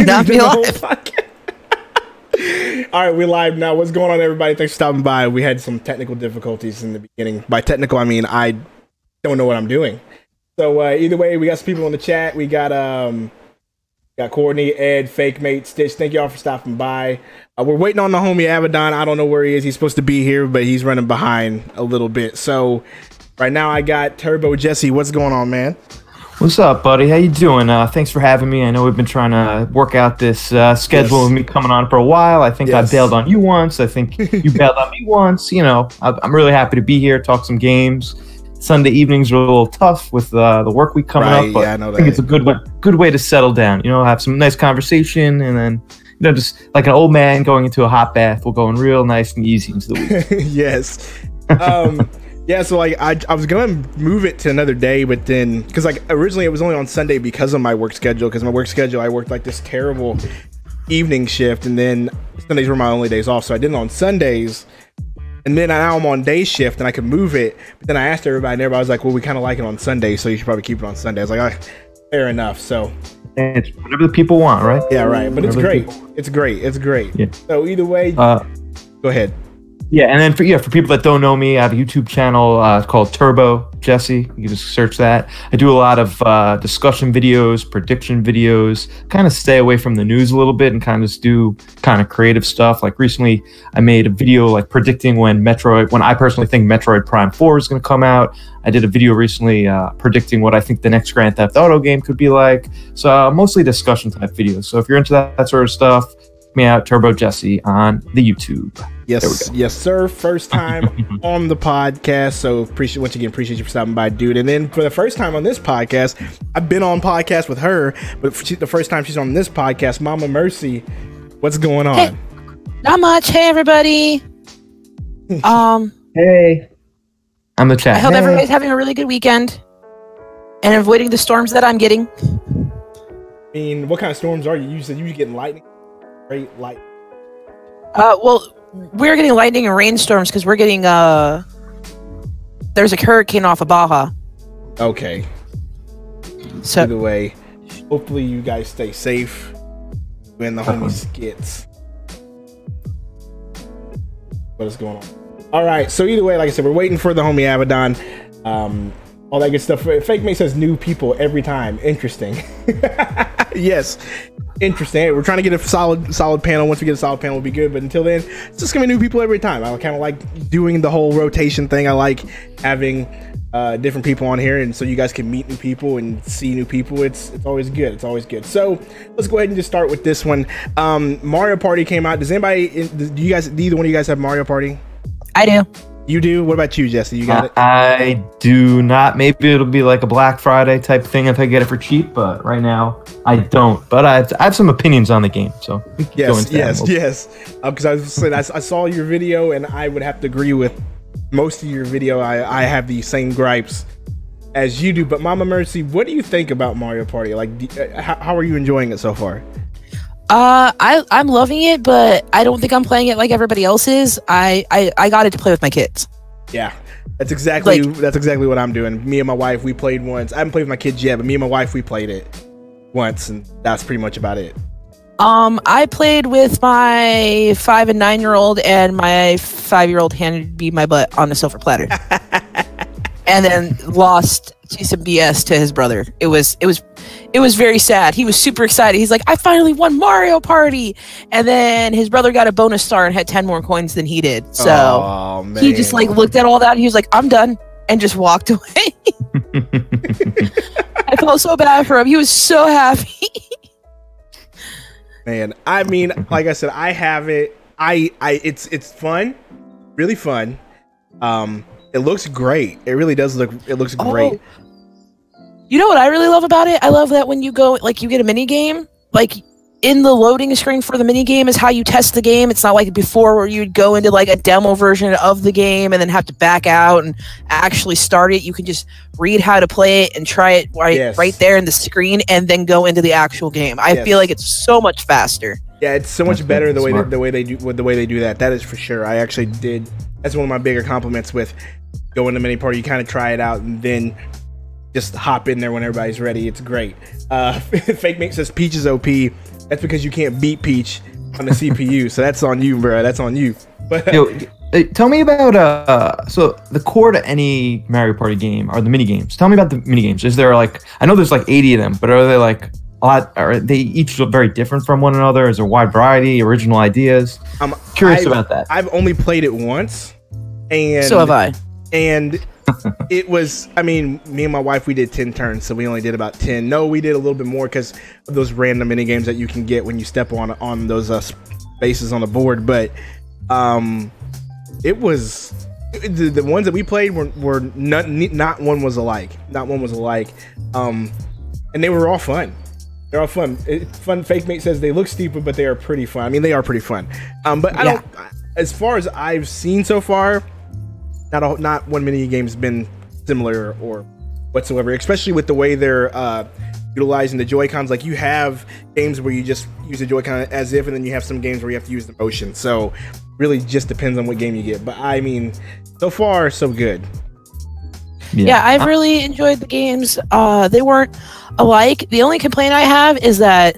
not be live. All right, we're live now. What's going on, everybody? Thanks for stopping by. We had some technical difficulties in the beginning. By technical, I mean I don't know what I'm doing. So either way, we got some people in the chat. We got Courtney, Ed, Fake Mate, Stitch. Thank y'all for stopping by. We're waiting on the homie Abaddon. I don't know where he is. He's supposed to be here, but he's running behind a little bit. So right now I got Turbo Jesse. What's going on, man? What's up, buddy? How you doing? Thanks for having me. I know we've been trying to work out this schedule with me coming on for a while. I think I bailed on you once. I think you bailed on me once. You know, I'm really happy to be here, talk some games. Sunday evenings are a little tough with the work week coming up, but I think it's a good way to settle down. You know, have some nice conversation, and then just like an old man going into a hot bath, we're going real nice and easy into the week. Yes. Yeah, so like I was gonna move it to another day, but then because like originally it was only on Sunday because of my work schedule. Because my work schedule, I worked like this terrible evening shift, and then Sundays were my only days off, so I did it on Sundays. And then now I'm on day shift, and I could move it. But then I asked everybody, and everybody was like, "Well, we kind of like it on Sunday, so you should probably keep it on Sunday." I was like, "Fair enough." So it's whatever the people want, right? Yeah, right. But it's great. It's great. It's great. Yeah. So either way, go ahead. Yeah, and then for people that don't know me, I have a YouTube channel called Turbo Jesse. You can just search that. I do a lot of discussion videos, prediction videos, kind of stay away from the news a little bit and kind of just do kind of creative stuff. Like recently, I made a video like predicting when I personally think Metroid Prime 4 is going to come out. I did a video recently predicting what I think the next Grand Theft Auto game could be like. So mostly discussion type videos. So if you're into that sort of stuff, check me out, Turbo Jesse on the YouTube. Yes, yes, sir. First time on the podcast, so appreciate you for stopping by, dude. And then for the first time on this podcast, I've been on podcast with her, but the first time she's on this podcast, Mama Mercy. What's going on? Hey, not much. Hey, everybody. Hey, I'm the chat. I hope everybody's having a really good weekend and avoiding the storms that I'm getting. I mean, what kind of storms are you? You said you were getting lightning, great light. Well, we're getting lightning and rainstorms because we're getting there's a hurricane off of Baja. Okay. So either way, hopefully you guys stay safe when the homie skits. What is going on? All right. So either way, like I said, we're waiting for the homie Abaddon. All that good stuff. Fake Mate says new people every time. Interesting. Yes. Interesting. We're trying to get a solid panel. Once we get a solid panel, it'll be good. But until then, it's just gonna be new people every time. I kind of like doing the whole rotation thing. I like having different people on here, and so you guys can meet new people and see new people. It's always good. It's always good. So let's go ahead and just start with this one. Mario Party came out. Does anybody? Do either one of you guys have Mario Party? I do. You do? What about you, Jesse? You got it? I do not. Maybe it'll be like a Black Friday type thing if I get it for cheap, but right now I don't. But I have some opinions on the game, so yes. Because I saw your video, and I would have to agree with most of your video. I have the same gripes as you do. But Mama Mercy, what do you think about Mario Party? Like, how are you enjoying it so far? I'm loving it, but I don't think I'm playing it like everybody else is. I got it to play with my kids. Yeah, that's exactly what I'm doing. Me and my wife, we played once. I haven't played with my kids yet, but me and my wife, we played it once, and that's pretty much about it. I played with my 5 and 9-year-old, and my 5-year-old handed me my butt on the silver platter, and then lost to some BS to his brother. It was very sad. He was super excited. He's like, I finally won Mario Party. And then his brother got a bonus star and had 10 more coins than he did. So he just like looked at all that and he was like, I'm done, and just walked away. I felt so bad for him. He was so happy. Man, I mean, like I said, I have it. It's fun, really fun. It looks great. It really does look. It looks great. You know what I really love about it? I love that when you go, like, you get a mini game, like in the loading screen for the mini game is how you test the game. It's not like before where you'd go into like a demo version of the game and then have to back out and actually start it. You can just read how to play it and try it right there in the screen and then go into the actual game. I feel like it's so much faster. Yeah, it's so much better the way they do that. That is for sure. I actually did. That's one of my bigger compliments with going to mini party. You kind of try it out and then just hop in there when everybody's ready. It's great. Fake Mate says Peach is OP. That's because you can't beat Peach on the CPU. So that's on you, bro. That's on you. But Yo, tell me about so the core to any Mario Party game are the mini games. Tell me about the mini games. Is there like, I know there's like 80 of them, but are they like a lot? Are they each very different from one another? Is there a wide variety, original ideas? I'm curious about that. I've only played it once, and So have I. And it was, I mean, me and my wife, we did 10 turns, so we only did about 10. No, we did a little bit more because of those random mini games that you can get when you step on those spaces on the board. But it was the ones that we played were not one was alike. Not one was alike. And they were all fun. They're all fun. Fun. Fake Mate says they look stupid, but they are pretty fun. I mean, they are pretty fun. But I don't. As far as I've seen so far, not one mini game's been similar or whatsoever. Especially with the way they're utilizing the Joy-Cons. Like, you have games where you just use the Joy-Con as if, and then you have some games where you have to use the motion. So really just depends on what game you get. But I mean, so far so good. Yeah, I've really enjoyed the games. They weren't alike. The only complaint I have is that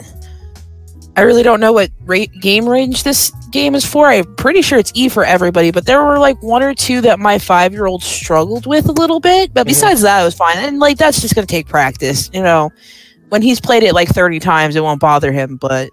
I really don't know what game range this game is for. I'm pretty sure it's E for everybody, but there were like one or two that my 5-year-old struggled with a little bit. But besides that, it was fine. And like, that's just going to take practice. You know, when he's played it like 30 times, it won't bother him. But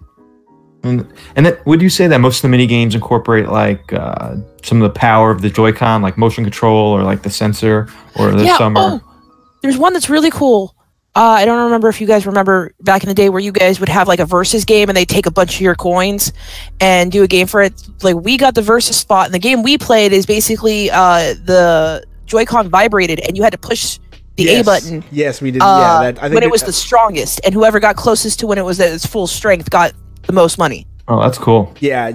and then, would you say that most of the mini games incorporate like some of the power of the Joy-Con, like motion control or like the sensor, or there's one that's really cool. I don't remember if you guys remember back in the day where you guys would have like a versus game and they take a bunch of your coins and do a game for it. Like, we got the versus spot, and the game we played is basically the Joy-Con vibrated and you had to push the A button. Yes, we did. I think when it was the strongest, and whoever got closest to when it was at its full strength got the most money. Oh, that's cool. Yeah.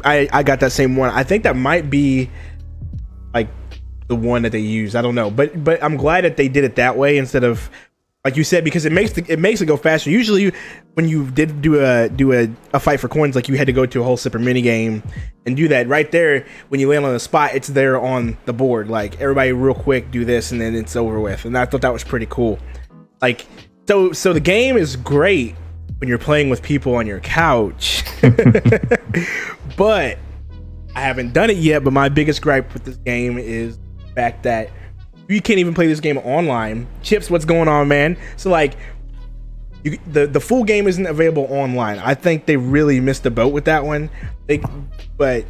I got that same one. I think that might be like the one that they use. I don't know, but I'm glad that they did it that way instead of, like you said, because it makes it go faster. Usually, when you did do a fight for coins, like, you had to go to a whole separate mini game and do that. Right there, when you land on the spot, it's there on the board. Like, everybody, real quick, do this, and then it's over with. And I thought that was pretty cool. Like, so the game is great when you're playing with people on your couch, but I haven't done it yet. But my biggest gripe with this game is the fact that you can't even play this game online. Chips, what's going on, man? So, like, the full game isn't available online. I think they really missed the boat with that one. But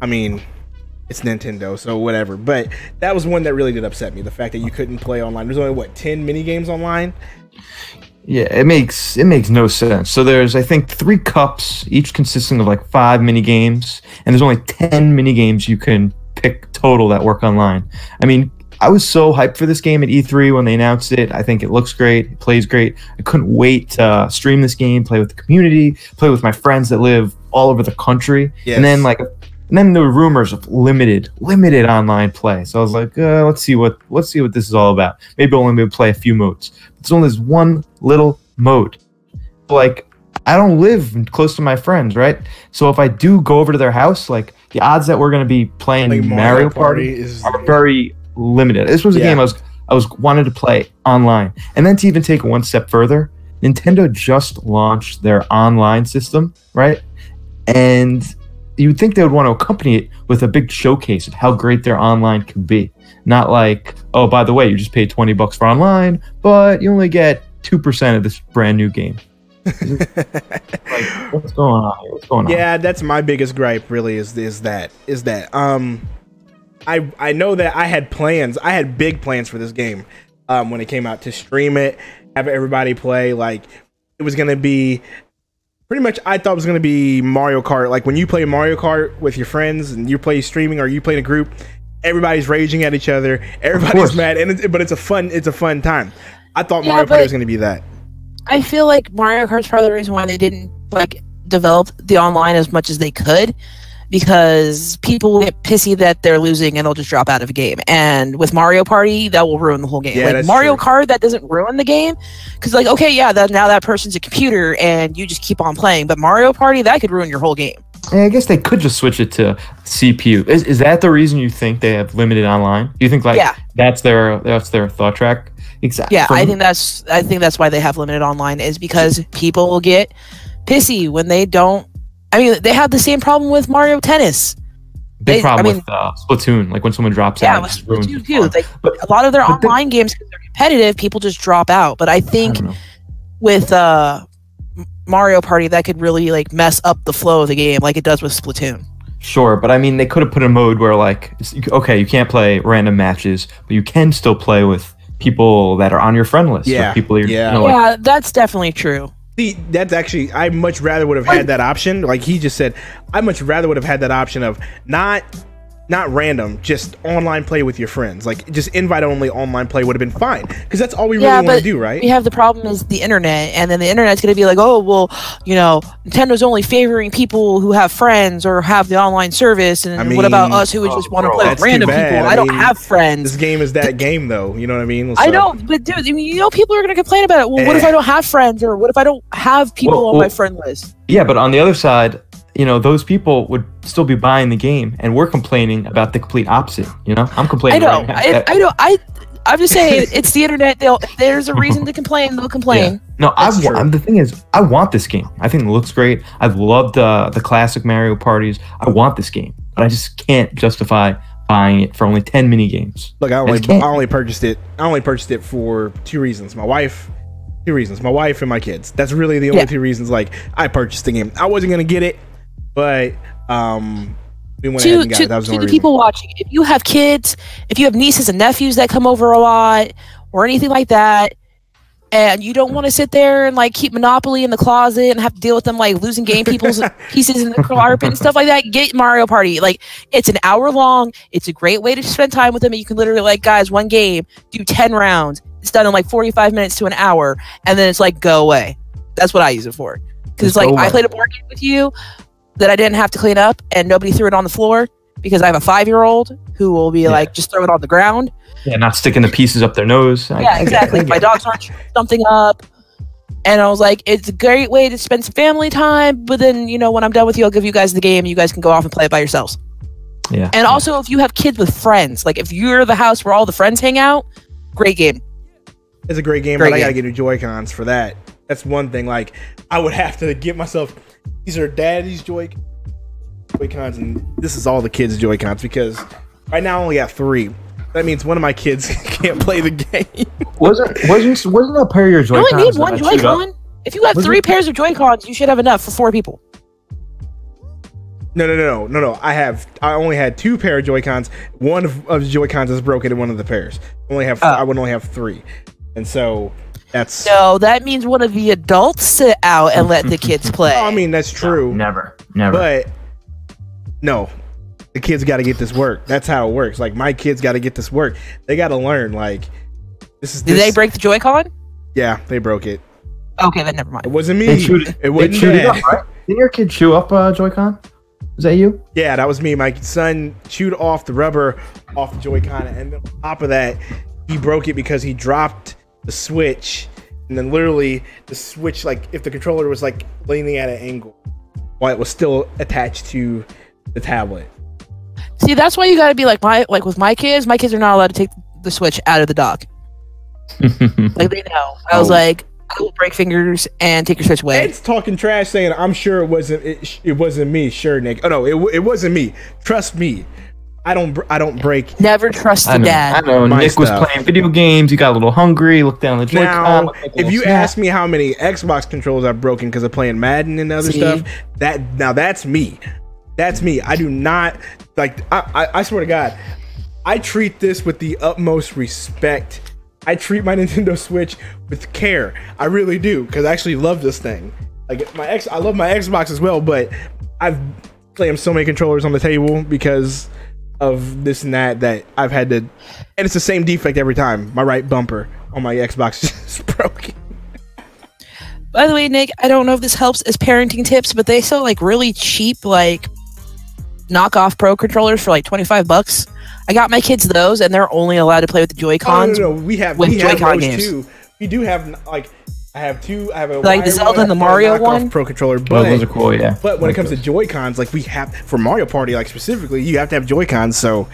I mean, it's Nintendo, so whatever. But that was one that really did upset me. The fact that you couldn't play online. There's only 10 mini games online. Yeah, it makes no sense. So there's, I think, 3 cups, each consisting of like 5 mini games, and there's only 10 mini games you can pick total that work online. I mean, I was so hyped for this game at E3 when they announced it. I think it looks great. It plays great. I couldn't wait to stream this game, play with the community, play with my friends that live all over the country. Yes. And then there were rumors of limited online play. So I was like, let's see what this is all about. Maybe I'll only play a few modes. There's only this one little mode. Like, I don't live close to my friends, right? So if I do go over to their house, like, the odds that we're going to be playing Mario Party are very limited. This was a game I was wanted to play online. And then to even take it one step further, Nintendo just launched their online system, right? And you would think they would want to accompany it with a big showcase of how great their online can be. Not like, oh, by the way, you just paid $20 for online, but you only get 2% of this brand new game. Like, what's going on here? What's going on? Yeah, that's my biggest gripe, really, is that I know that I had plans. I had big plans for this game when it came out, to stream it, have everybody play. Like, it was going to be pretty much, I thought it was going to be Mario Kart. Like, when you play Mario Kart with your friends and you play streaming or you play in a group, everybody's raging at each other. Everybody's mad, but it's a fun time. I thought Mario Party was going to be that. I feel like Mario Kart's part of the reason why they didn't like develop the online as much as they could, because people will get pissy that they're losing and they'll just drop out of a game. And with Mario Party, that will ruin the whole game. Yeah, like Mario Kart, that doesn't ruin the game, because like, okay, yeah, now that person's a computer and you just keep on playing. But Mario Party, that could ruin your whole game. Yeah, I guess they could just switch it to CPU. Is that the reason you think they have limited online? Do you think that's their thought track? Exactly. Yeah, I think that's why they have limited online, is because people will get pissy when they don't. I mean, they have the same problem with Mario Tennis. Big problem with Splatoon, like when someone drops out. Yeah, with Splatoon too. Like, a lot of their online games, because they're competitive, people just drop out. But I think with Mario Party, that could really like mess up the flow of the game, like it does with Splatoon. Sure, but I mean, they could have put a mode where, like, okay, you can't play random matches, but you can still play with people that are on your friend list. Yeah, people yeah, that's definitely true. See, that's actually, I much rather would have had that option. Like he just said, I much rather would have had that option of not random, just online play with your friends. Like just invite only online play would have been fine, because that's all we really want to do, right? We have the problem is the internet, and then the internet's going to be like, oh, well, you know, Nintendo's only favoring people who have friends or have the online service, and I mean, what about us who would just want to play with random people? I don't have friends. This game is that game, though. You know what I mean? So, I know, but dude, I mean, you know, people are going to complain about it. Well, what if I don't have friends, or what if I don't have people on my friend list? Yeah, but on the other side, you know, those people would still be buying the game, and we're complaining about the complete opposite. You know, I'm complaining. I know. I'm just saying, it's the internet. If there's a reason to complain, they'll complain. Yeah. No, the thing is, I want this game. I think it looks great. I've loved the classic Mario parties. I want this game, but I just can't justify buying it for only 10 mini games. Look, I only purchased it. I only purchased it for two reasons. My wife and my kids. That's really the only two reasons. Like, I purchased the game. I wasn't gonna get it. But we went ahead and got it. That was to the people watching, if you have kids, if you have nieces and nephews that come over a lot or anything like that, and you don't want to sit there and like keep Monopoly in the closet and have to deal with them like losing game pieces in the carpet and stuff like that, get Mario Party. Like, it's an hour long. It's a great way to spend time with them. And you can literally, like, guys, one game, do 10 rounds. It's done in like 45 minutes to an hour, and then it's like, go away. That's what I use it for. Because like, I played a board game with you that I didn't have to clean up, and nobody threw it on the floor, because I have a 5-year-old who will be like, just throw it on the ground. Yeah, not sticking the pieces up their nose. Yeah, exactly. My dogs aren't something up. And I was like, it's a great way to spend some family time, but then, you know, when I'm done with you, I'll give you guys the game. You guys can go off and play it by yourselves. Yeah. And also, if you have kids with friends, like if you're the house where all the friends hang out, great game. It's a great game, but I gotta get new Joy-Cons for that. That's one thing. Like, I would have to get myself... These are daddy's Joy-Cons, and this is all the kids' Joy-Cons, because right now I only got 3. That means one of my kids can't play the game. wasn't a pair of your Joy-Cons? You only need one Joy-Con. If you have 3 pairs of Joy-Cons, you should have enough for 4 people. No. I only had 2 pair of Joy-Cons. One of the Joy-Cons is broken in one of the pairs. I would only have 3, and so. No, that means one of the adults sit out and let the kids play. I mean, that's true. No, never. But no, the kids got to get this work. That's how it works. Like, my kids got to get this work. They got to learn. Like, Did they break the Joy-Con? Yeah, they broke it. Okay, then never mind. It wasn't me. It wasn't it up, right? Didn't your kid chew up Joy-Con? Was that you? Yeah, that was me. My son chewed off the rubber off the Joy-Con, and then on top of that, he broke it because he dropped the switch, and then literally the switch, like, if the controller was like leaning at an angle while it was still attached to the tablet. See, that's why you got to be like with my kids are not allowed to take the switch out of the dock. Like, they know. I was like, I will break fingers and take your switch away. Ed's talking trash, saying, I'm sure it wasn't me. Sure, Nick. Oh no, it wasn't me. Trust me. I don't break. Never trust the dad. I know. Nick was playing video games. He got a little hungry. Looked down the Joy-Con. Now, if you ask me how many Xbox controllers I've broken because of playing Madden and other stuff, that's me. That's me. I do not, like, I swear to God, I treat this with the utmost respect. I treat my Nintendo Switch with care. I really do, because I actually love this thing. Like, I love my Xbox as well, but I've slammed so many controllers on the table because of this and that I've had to, and it's the same defect every time. My right bumper on my Xbox is broken. By the way, Nick, I don't know if this helps as parenting tips, but they sell like really cheap like knockoff Pro controllers for like $25. I got my kids those, and they're only allowed to play with the Joy-Cons. No, we have Joy-Con games too. We do have, like, I have a like the Zelda and the Mario one Pro controller, but those are cool, yeah. But when it comes to Joy-Cons, like, we have for Mario Party, like, specifically, you have to have Joy-Cons. So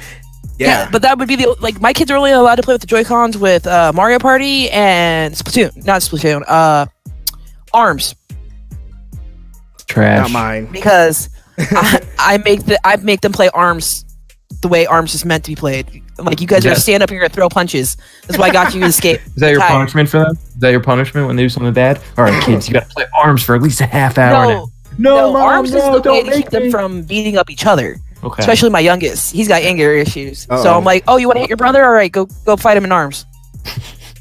yeah, but that would be the, like, my kids are only allowed to play with the Joy-Cons with Mario Party and Splatoon, not Splatoon, ARMS. Trash. Not mine. because I make them play ARMS the way ARMS is meant to be played. Like, you guys are stand up and you're gonna throw punches. That's why I got you to escape. Is that your punishment for them? Is that your punishment when they do something bad? All right, kids, you gotta play ARMS for at least a half hour. No, Mom, ARMS is the way to keep them from beating up each other. Okay. Especially my youngest. He's got anger issues. Uh-oh. So I'm like, oh, you want to hit your brother? All right, go fight him in ARMS.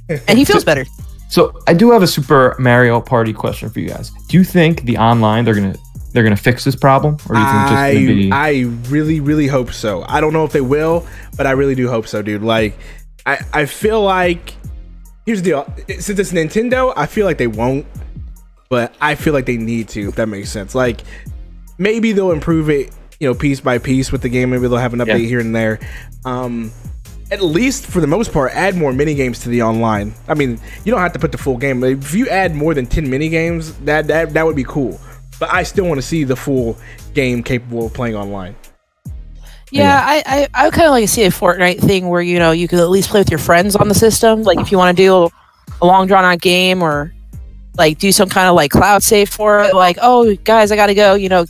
And he feels better. So I do have a Super Mario Party question for you guys. Do you think the online they're gonna fix this problem, or do you think it's just gonna be? I really, really hope so. I don't know if they will, but I really do hope so, dude. Like, I feel like, here's the deal. Since it's Nintendo, I feel like they won't, but I feel like they need to, if that makes sense. Like, maybe they'll improve it, you know, piece by piece with the game. Maybe they'll have an update here and there. At least for the most part, add more mini games to the online. I mean, you don't have to put the full game, but if you add more than 10 mini games, that would be cool. But I still want to see the full game capable of playing online. Yeah, I kind of like to see a Fortnite thing where, you know, you could at least play with your friends on the system. Like, if you want to do a long drawn out game, or like do some kind of like cloud save for it. Like, oh guys, I gotta go. You know,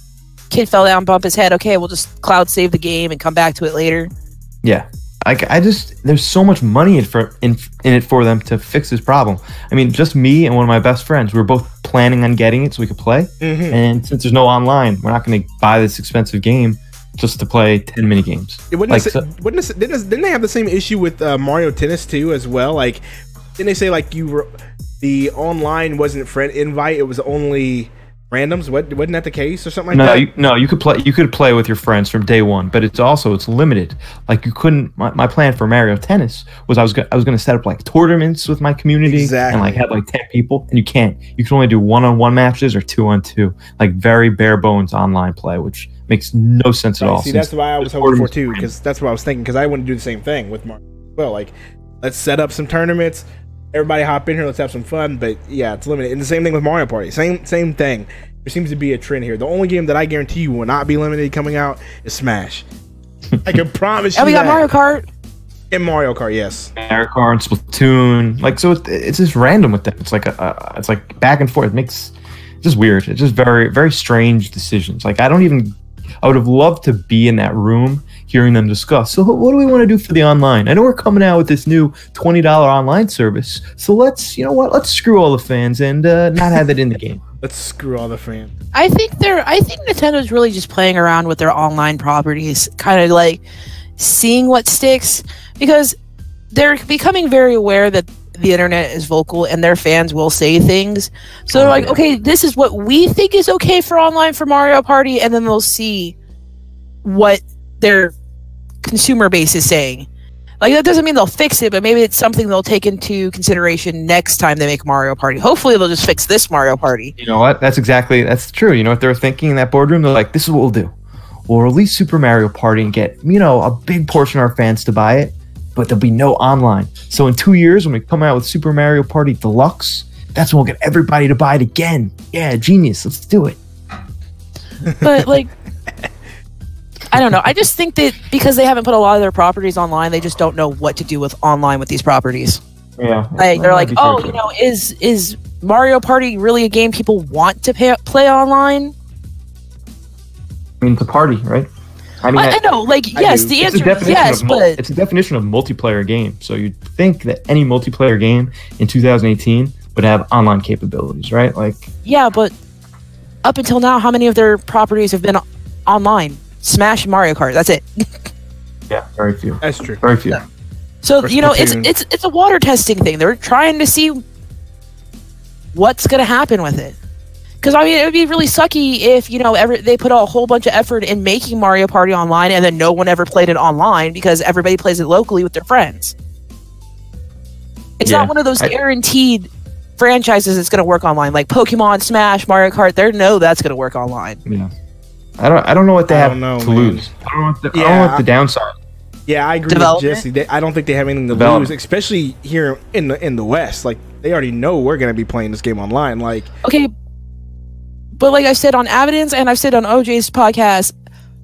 kid fell down, bump his head. Okay, we'll just cloud save the game and come back to it later. Yeah. I just, there's so much money in it for them to fix this problem. I mean, just me and one of my best friends, we were both planning on getting it so we could play. And since there's no online, we're not going to buy this expensive game just to play 10 mini games. Didn't they have the same issue with Mario Tennis too as well? Like, didn't they say like the online wasn't friend invite, it was only randoms? Wasn't that the case or something like that? You could play with your friends from day one, but it's limited. Like, you couldn't. My plan for Mario Tennis was I was going to set up like tournaments with my community and like have like 10 people, and you can't. You can only do 1-on-1 matches or 2-on-2, like very bare bones online play, which makes no sense at all. See, that's why I was hoping for too, because that's what I was thinking. Because I want to do the same thing with Mario. Well, like, let's set up some tournaments. Everybody hop in here, let's have some fun. But yeah, it's limited. And the same thing with Mario Party. Same thing. There seems to be a trend here. The only game that I guarantee you will not be limited coming out is Smash. I can promise you. And we got Mario Kart. And Mario Kart, yes. Mario Kart and Splatoon. Like, so it's just random with them. It's like it's like back and forth. It's just weird. It's just very, very strange decisions. Like, I would have loved to be in that room hearing them discuss. So what do we want to do for the online? I know we're coming out with this new $20 online service. So let's screw all the fans and not have it in the game. Let's screw all the fans. I think Nintendo's really just playing around with their online properties, kind of like seeing what sticks, because they're becoming very aware that the internet is vocal and their fans will say things. So they're like, okay, this is what we think is okay for online for Mario Party, and then they'll see what their consumer base is saying. Like, that doesn't mean they'll fix it, but maybe it's something they'll take into consideration next time they make Mario Party. Hopefully they'll just fix this Mario Party. You know what? That's true. You know what they're thinking in that boardroom? They're like, this is what we'll do. We'll release Super Mario Party and get, you know, a big portion of our fans to buy it, but there'll be no online. So in 2 years, when we come out with Super Mario Party Deluxe, that's when we'll get everybody to buy it again. Yeah, genius. Let's do it. But, like, I don't know. I just think that because they haven't put a lot of their properties online, they just don't know what to do with online with these properties. Yeah. Like, they're like, oh, you know, is Mario Party really a game people want to play online? I mean, it's a party, right? I mean, I know. Like, yes, the answer is yes, but it's a definition of multiplayer game. So you'd think that any multiplayer game in 2018 would have online capabilities, right? Like, yeah, but up until now, how many of their properties have been online? Smash and Mario Kart. That's it. Yeah, very few. That's true. Very few. So, you know, it's a water testing thing. They're trying to see what's going to happen with it. Because, I mean, it would be really sucky if, you know, they put a whole bunch of effort in making Mario Party online and then no one ever played it online because everybody plays it locally with their friends. It's not one of those guaranteed franchises that's going to work online. Like Pokemon, Smash, Mario Kart, they know that's going to work online. Yeah. I don't know what they have to lose. I don't know what the downside. Yeah, I agree with Jesse. I don't think they have anything to lose, especially here in the West. Like, they already know we're going to be playing this game online. Like, okay, but like I said on Evidence and I've said on OJ's podcast,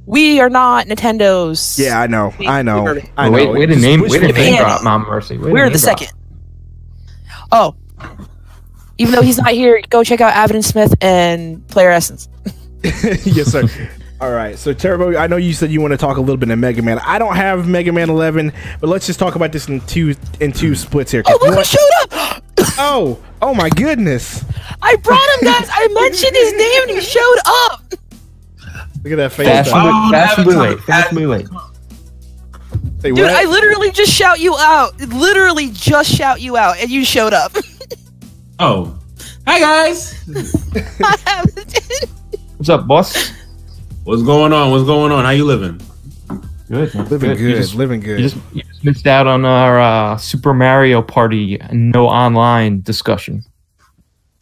we are not Nintendo's. Yeah, I know. Way to name drop, Mom Mercy. We're the second. Oh, Even though he's not here, go check out Avid and Smith and Player Essence. Yes, sir. All right, so Turbo, I know you said you want to talk a little bit of Mega Man. I don't have Mega Man 11, but let's just talk about this in two splits here. Oh, look who showed up! Oh my goodness! I brought him, guys. I mentioned his name and he showed up. Look at that face. Fashionably late. Say Dude, what? I literally just shout you out. Literally just shout you out, and you showed up. Oh, hi guys. What's up, boss? What's going on? How you living? Good. Man. Living good. Living good. You just missed out on our Super Mario Party no online discussion.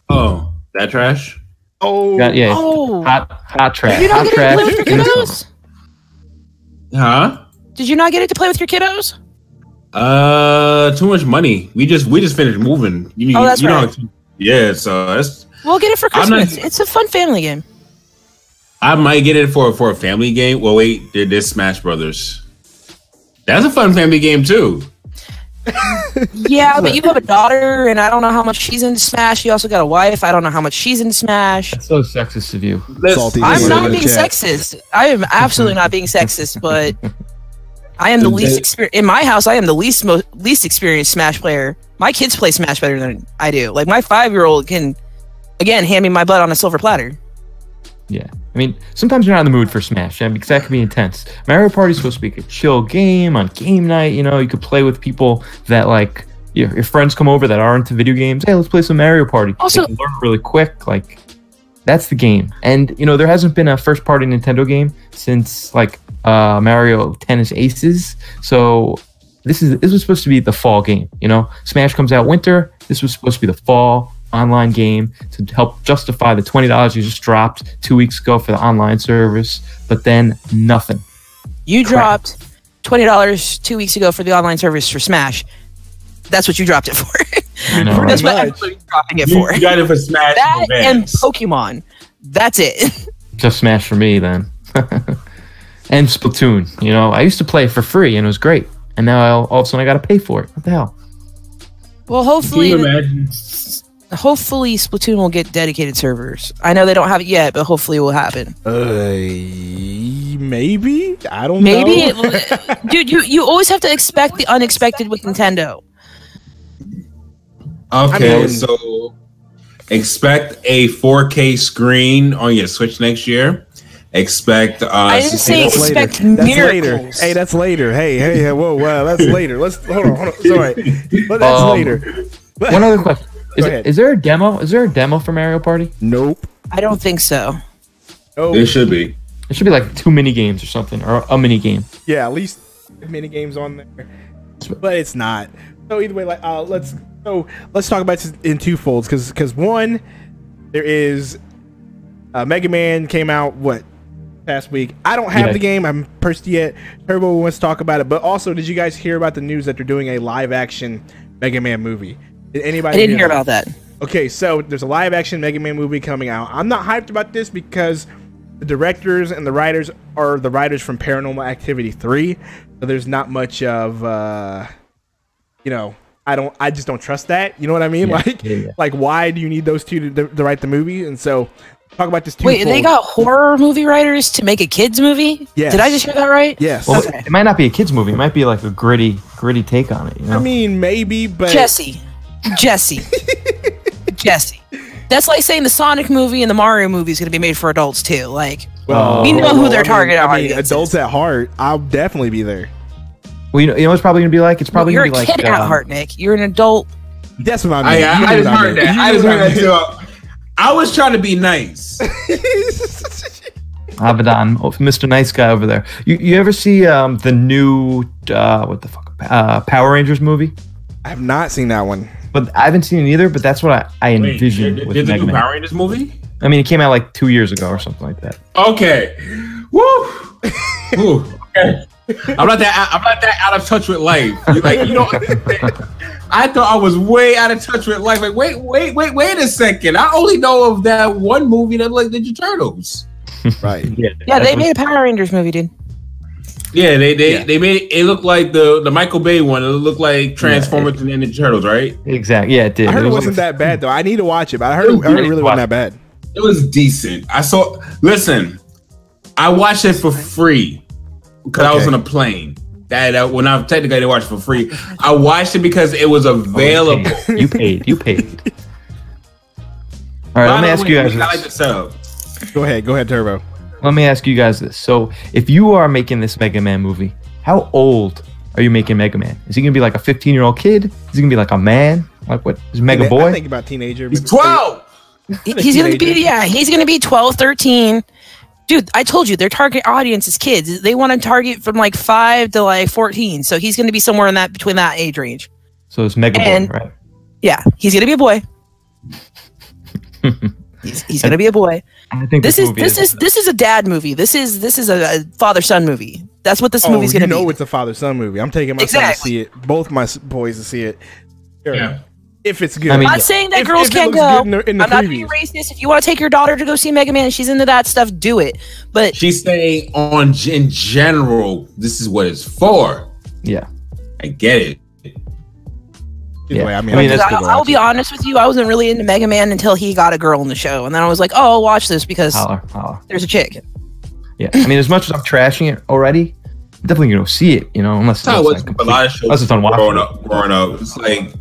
Oh, that trash? Oh, yeah. Oh. Hot trash. Did you not Hot get trash. to play with your kiddos? Huh? Did you not get it to play with your kiddos? Too much money. We just finished moving. That's right. Yeah, so that's. We'll get it for Christmas. It's a fun family game. I might get it for a family game. Well, wait, there's Smash Brothers. That's a fun family game too. Yeah, but you have a daughter, and I don't know how much she's into Smash. You also got a wife. I don't know how much she's into Smash. That's so sexist of you. I'm not being sexist. I am absolutely not being sexist, but I am the least experienced. In my house, I am the least experienced Smash player. My kids play Smash better than I do. Like, my 5-year-old can, again, hand me my butt on a silver platter. Yeah. I mean, sometimes you're not in the mood for Smash, because that can be intense. Mario Party's supposed to be a chill game on game night. You know, you could play with people that, like, your friends come over that are into video games. Hey, let's play some Mario Party. Also, you can learn really quick. Like, that's the game. And, you know, there hasn't been a first-party Nintendo game since, like, Mario Tennis Aces. So this was supposed to be the fall game, you know? Smash comes out winter. This was supposed to be the fall online game to help justify the $20 you just dropped 2 weeks ago for the online service, but then nothing. You dropped $20 2 weeks ago for the online service for Smash. That's what you dropped it for. I know, That's right? what everybody's dropping it for. You got it for Smash. That and Pokemon. That's it. Just Smash for me then. And Splatoon. You know, I used to play it for free and it was great. And now all of a sudden I got to pay for it. What the hell? Well, hopefully, Can you imagine? Hopefully Splatoon will get dedicated servers. I know they don't have it yet, but hopefully it will happen. Maybe? I don't know. Maybe. Dude, you always have to expect the unexpected with Nintendo. Okay, so expect a 4K screen on your Switch next year. Expect. I didn't say expect miracles. Hey, that's later. Hey, whoa, that's later. Let's hold on. Sorry, but that's later. One other question: is there a demo? Is there a demo for Mario Party? Nope. I don't think so. Oh, There should be. It should be like 2 mini games or something, or a mini game. yeah, at least mini games on there, but it's not. So either way, like let's talk about this in two folds because one, there is Mega Man came out past week. I don't have the game. I haven't purchased it yet. Turbo wants to talk about it, but also, did you guys hear about the news that they're doing a live action Mega Man movie? Did anybody? I didn't hear about that. Okay, so there's a live action Mega Man movie coming out. I'm not hyped about this because the directors and the writers are the writers from Paranormal Activity 3. So there's not much of you know, I just don't trust that. You know what I mean? Like why do you need those two to write the movie? And so talk about this. Wait, they got horror movie writers to make a kids movie? Yes. Did I just hear that right? Yes. Well, it might not be a kids movie. It might be like a gritty take on it. You know? I mean, maybe, but Jesse. That's like saying the Sonic movie and the Mario movie is going to be made for adults too. Like, we know who their target audience adults is. at heart. I'll definitely be there. Well, you know what's probably going to be like? It's probably You're going to a be like kid at heart, Nick. You're an adult. That's what I mean. I just heard that. I just heard that too. I was trying to be nice. Abaddon, Mr. Nice Guy over there. You ever see the new Power Rangers movie? I have not seen that one. But I haven't seen it either. But that's what I envisioned with Did the Mega new Man. Power Rangers movie? I mean, it came out like 2 years ago or something like that. Okay. Woo. Woo. Okay. I'm not that out of touch with life. You know. I thought I was way out of touch with life. Like, wait a second. I only know of that one movie that like Ninja Turtles. Right. Yeah, they made a Power Rangers movie, dude. Yeah, they made it look like the Michael Bay one. It looked like Transformers and Ninja Turtles, right? Exactly. Yeah, it did. I heard it wasn't that bad though. I need to watch it, but I heard it really wasn't that bad. It was decent. Listen, I watched it for free because I was on a plane. When I technically didn't watch it for free, I watched it because it was available. You paid. All right, let me ask you guys. I like the setup. Go ahead, Turbo. Let me ask you guys this. So, if you are making this Mega Man movie, how old are you making Mega Man? Is he gonna be like a 15-year-old kid? Is he gonna be like a man? Like what? Is Mega Boy? I think about teenager. He's 12. He's gonna be 12, 13. Dude, I told you their target audience is kids. They want to target from like 5 to like 14. So he's gonna be somewhere in that between that age range. So it's Mega Boy, right? Yeah, he's gonna be a boy. He's gonna be a boy. I think this is a dad movie. This is a father-son movie. That's what this movie's gonna be. It's a father-son movie. I'm taking my son to see it. Both my boys to see it. Sure. Yeah. If it's good. I'm not saying that girls can't go. I'm not being racist. If you want to take your daughter to go see Mega Man and she's into that stuff, do it. But she's saying in general, this is what it's for. Yeah. I get it. Yeah. I mean, I'll be honest with you. I wasn't really into Mega Man until he got a girl in the show, and then I was like, "Oh, I'll watch this because there's a chick." Yeah, I mean, as much as I'm trashing it already, I'm definitely gonna see it. You know, unless a lot of shows growing up. It's like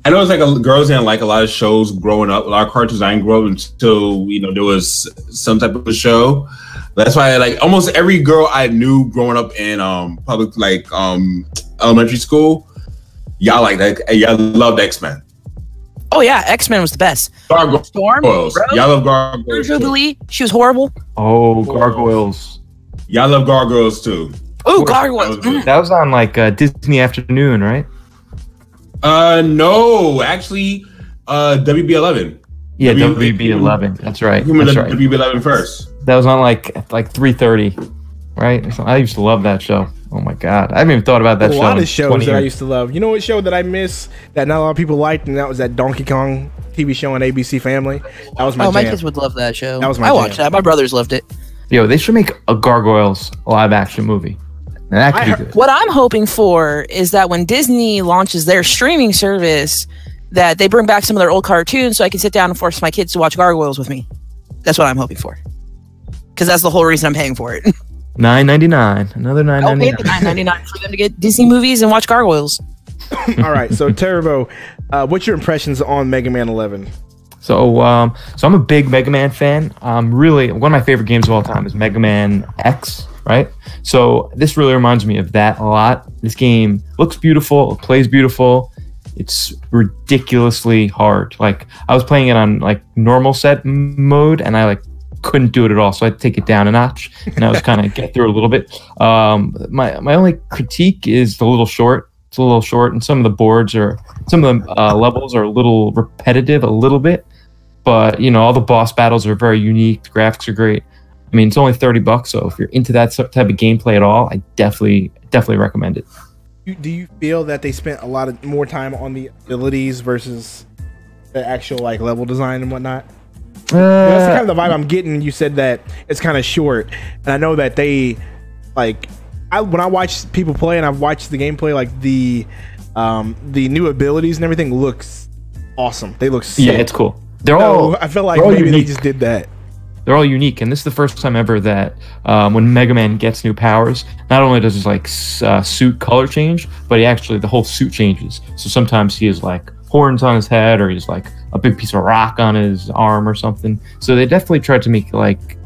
I know it's like girls didn't like a lot of shows growing up. A lot of cartoons I didn't grow up until there was some type of a show. That's why like almost every girl I knew growing up in public elementary school. Y'all like that? Y'all loved X-Men. Oh yeah, X-Men was the best. Gargoyles. Y'all love Gargoyles. Jubilee, she was horrible. Oh, Gargoyles. Y'all love Gargoyles too. Oh, Gargoyles. That was on like Disney Afternoon, right? No, actually, WB11. Yeah, WB11. That's right. You remember WB11 first? That was on like 3:30, right? I used to love that show. Oh my god, I haven't even thought about that show. A lot of shows that I used to love. You know what show that I miss that not a lot of people liked, and that was that Donkey Kong TV show on ABC Family. That was my jam. My kids would love that show. That was my I watched that. My brothers loved it. Yo, they should make a Gargoyles live action movie. And that could be good. What I'm hoping for is that when Disney launches their streaming service, that they bring back some of their old cartoons so I can sit down and force my kids to watch Gargoyles with me. That's what I'm hoping for. Because that's the whole reason I'm paying for it. $9.99. Another $9.99. I'll pay the $9.99 for them to get Disney movies and watch Gargoyles. All right, so Turbo, what's your impressions on Mega Man 11? So I'm a big Mega Man fan. Really, one of my favorite games of all time is Mega Man X, right? So this really reminds me of that a lot. This game looks beautiful, it plays beautiful. It's ridiculously hard. Like I was playing it on like normal set mode, and I like couldn't do it at all, so I had to take it down a notch, and I was kind of get through it a little bit. My only critique is a little short. It's a little short, and some of the levels are a little repetitive, a little bit. But all the boss battles are very unique. The graphics are great. I mean, it's only $30, so if you're into that type of gameplay at all, I definitely recommend it. Do you feel that they spent a lot of more time on the abilities versus the actual like level design and whatnot? That's kind of the vibe I'm getting. You said that it's kind of short, and I know that they like. When I watch people play and I've watched the gameplay, like the new abilities and everything looks awesome. They look sick. Yeah, it's cool. I feel like maybe they just did that. They're all unique, and this is the first time ever that when Mega Man gets new powers, not only does his like suit color change, but the whole suit changes. So sometimes he has like horns on his head, or he's like a big piece of rock on his arm or something. So they definitely tried to make it like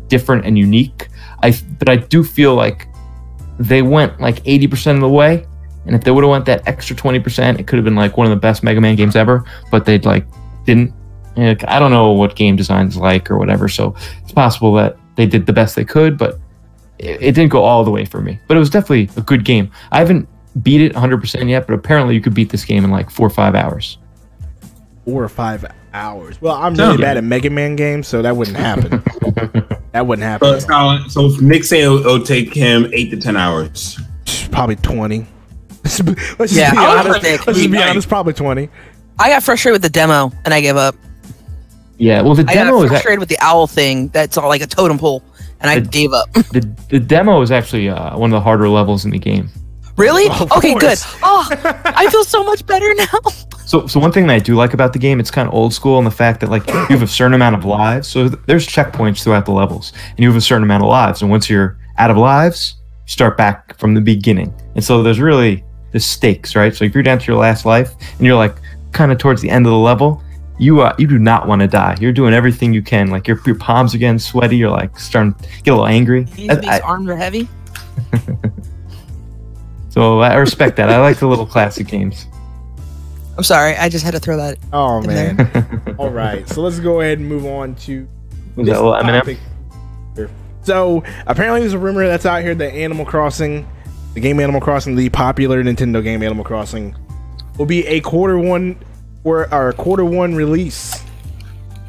different and unique. But I do feel like they went like 80% of the way, and if they would have went that extra 20%, it could have been like one of the best Mega Man games ever. But they like didn't. I don't know what game design's like or whatever, so it's possible that they did the best they could, but it didn't go all the way for me. But it was definitely a good game. I haven't beat it 100% yet, but apparently you could beat this game in like 4 or 5 hours. 4 or 5 hours. Well, I'm really bad at Mega Man games, so that wouldn't happen. That wouldn't happen. So Nick saying it'll take him 8 to 10 hours. Probably 20. Let's just be honest. Probably 20. I got frustrated with the demo and I gave up. Yeah, well, the I demo got is frustrated with the owl thing. That's all like a totem pole, and I gave up. the demo is actually one of the harder levels in the game. Really? Of Okay, good. course. Oh, I feel so much better now. So one thing that I do like about the game, it's kind of old school in the fact that like you have a certain amount of lives. So there's checkpoints throughout the levels, and you have a certain amount of lives. And once you're out of lives, you start back from the beginning. And so there's stakes, right? So if you're down to your last life and you're like kind of towards the end of the level, you do not want to die. You're doing everything you can. Like your palms are getting sweaty. You're like starting to get a little angry. These arms are heavy. So I respect that. I like the little classic games. I'm sorry. I just had to throw that. Oh in man. All right. So let's go ahead and move on to Was that a little Eminem? topic. So apparently there's a rumor that's out here that Animal Crossing, the game Animal Crossing, the popular Nintendo game Animal Crossing, will be a quarter one release.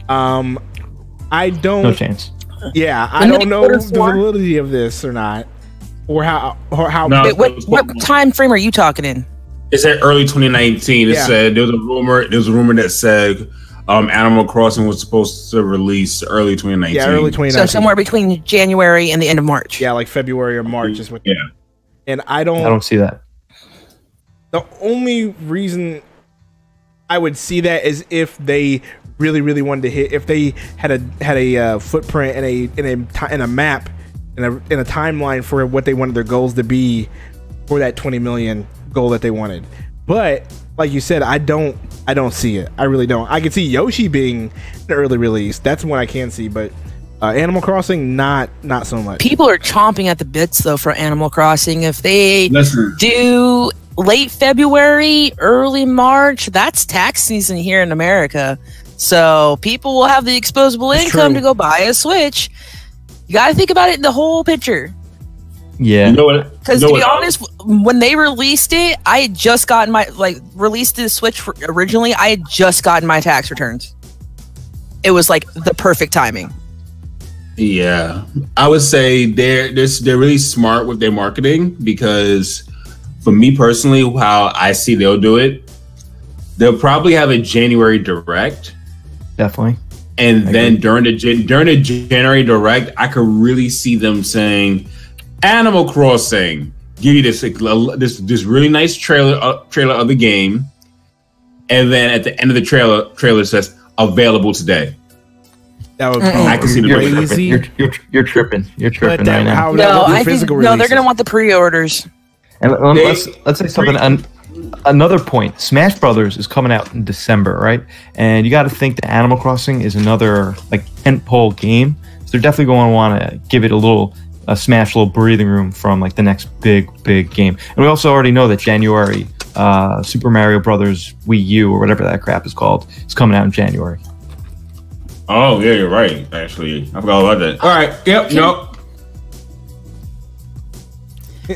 I don't. No chance. Yeah, I don't know the validity of this or not, or how. No. Wait, what time frame are you talking in? It said early 2019. It Yeah. said there was a rumor that said Animal Crossing was supposed to release early 2019. Yeah, early 2019. So somewhere between January and the end of March. Yeah, like February or March is what. Yeah. And I don't see that. The only reason I would see that is if they really wanted to hit. If they had a footprint and a map and a timeline for what they wanted their goals to be for that 20 million goal that they wanted. But like you said, I don't see it. I really don't. I can see Yoshi being an early release. That's one I can see, but Animal Crossing not so much. People are chomping at the bits though for Animal Crossing. If they Listen. do late February, early March, that's tax season here in America. So people will have the disposable income to go buy a Switch. You got to think about it in the whole picture. Yeah. You know what? Because to be honest, when they released it, I had just gotten released the Switch originally. I had just gotten my tax returns. It was like the perfect timing. Yeah, I would say they're really smart with their marketing, because for me personally, how I see they'll do it, they'll probably have a January Direct. Definitely. And then during the January Direct, I could really see them saying, Animal Crossing, give you this really nice trailer of the game, and then at the end of the trailer says available today. That would I can see the crazy. You're tripping. You're tripping right now. I think they're gonna want the pre-orders. And let's say something. Another point: Smash Brothers is coming out in December, right? And you got to think that Animal Crossing is another like tentpole game, so they're definitely going to want to give it a Smash little breathing room from like the next big game. And we also already know that January, Super Mario Brothers Wii U or whatever that crap is called is coming out in January. Oh yeah, you're right. Actually, I forgot about that. All right. Yep. Nope.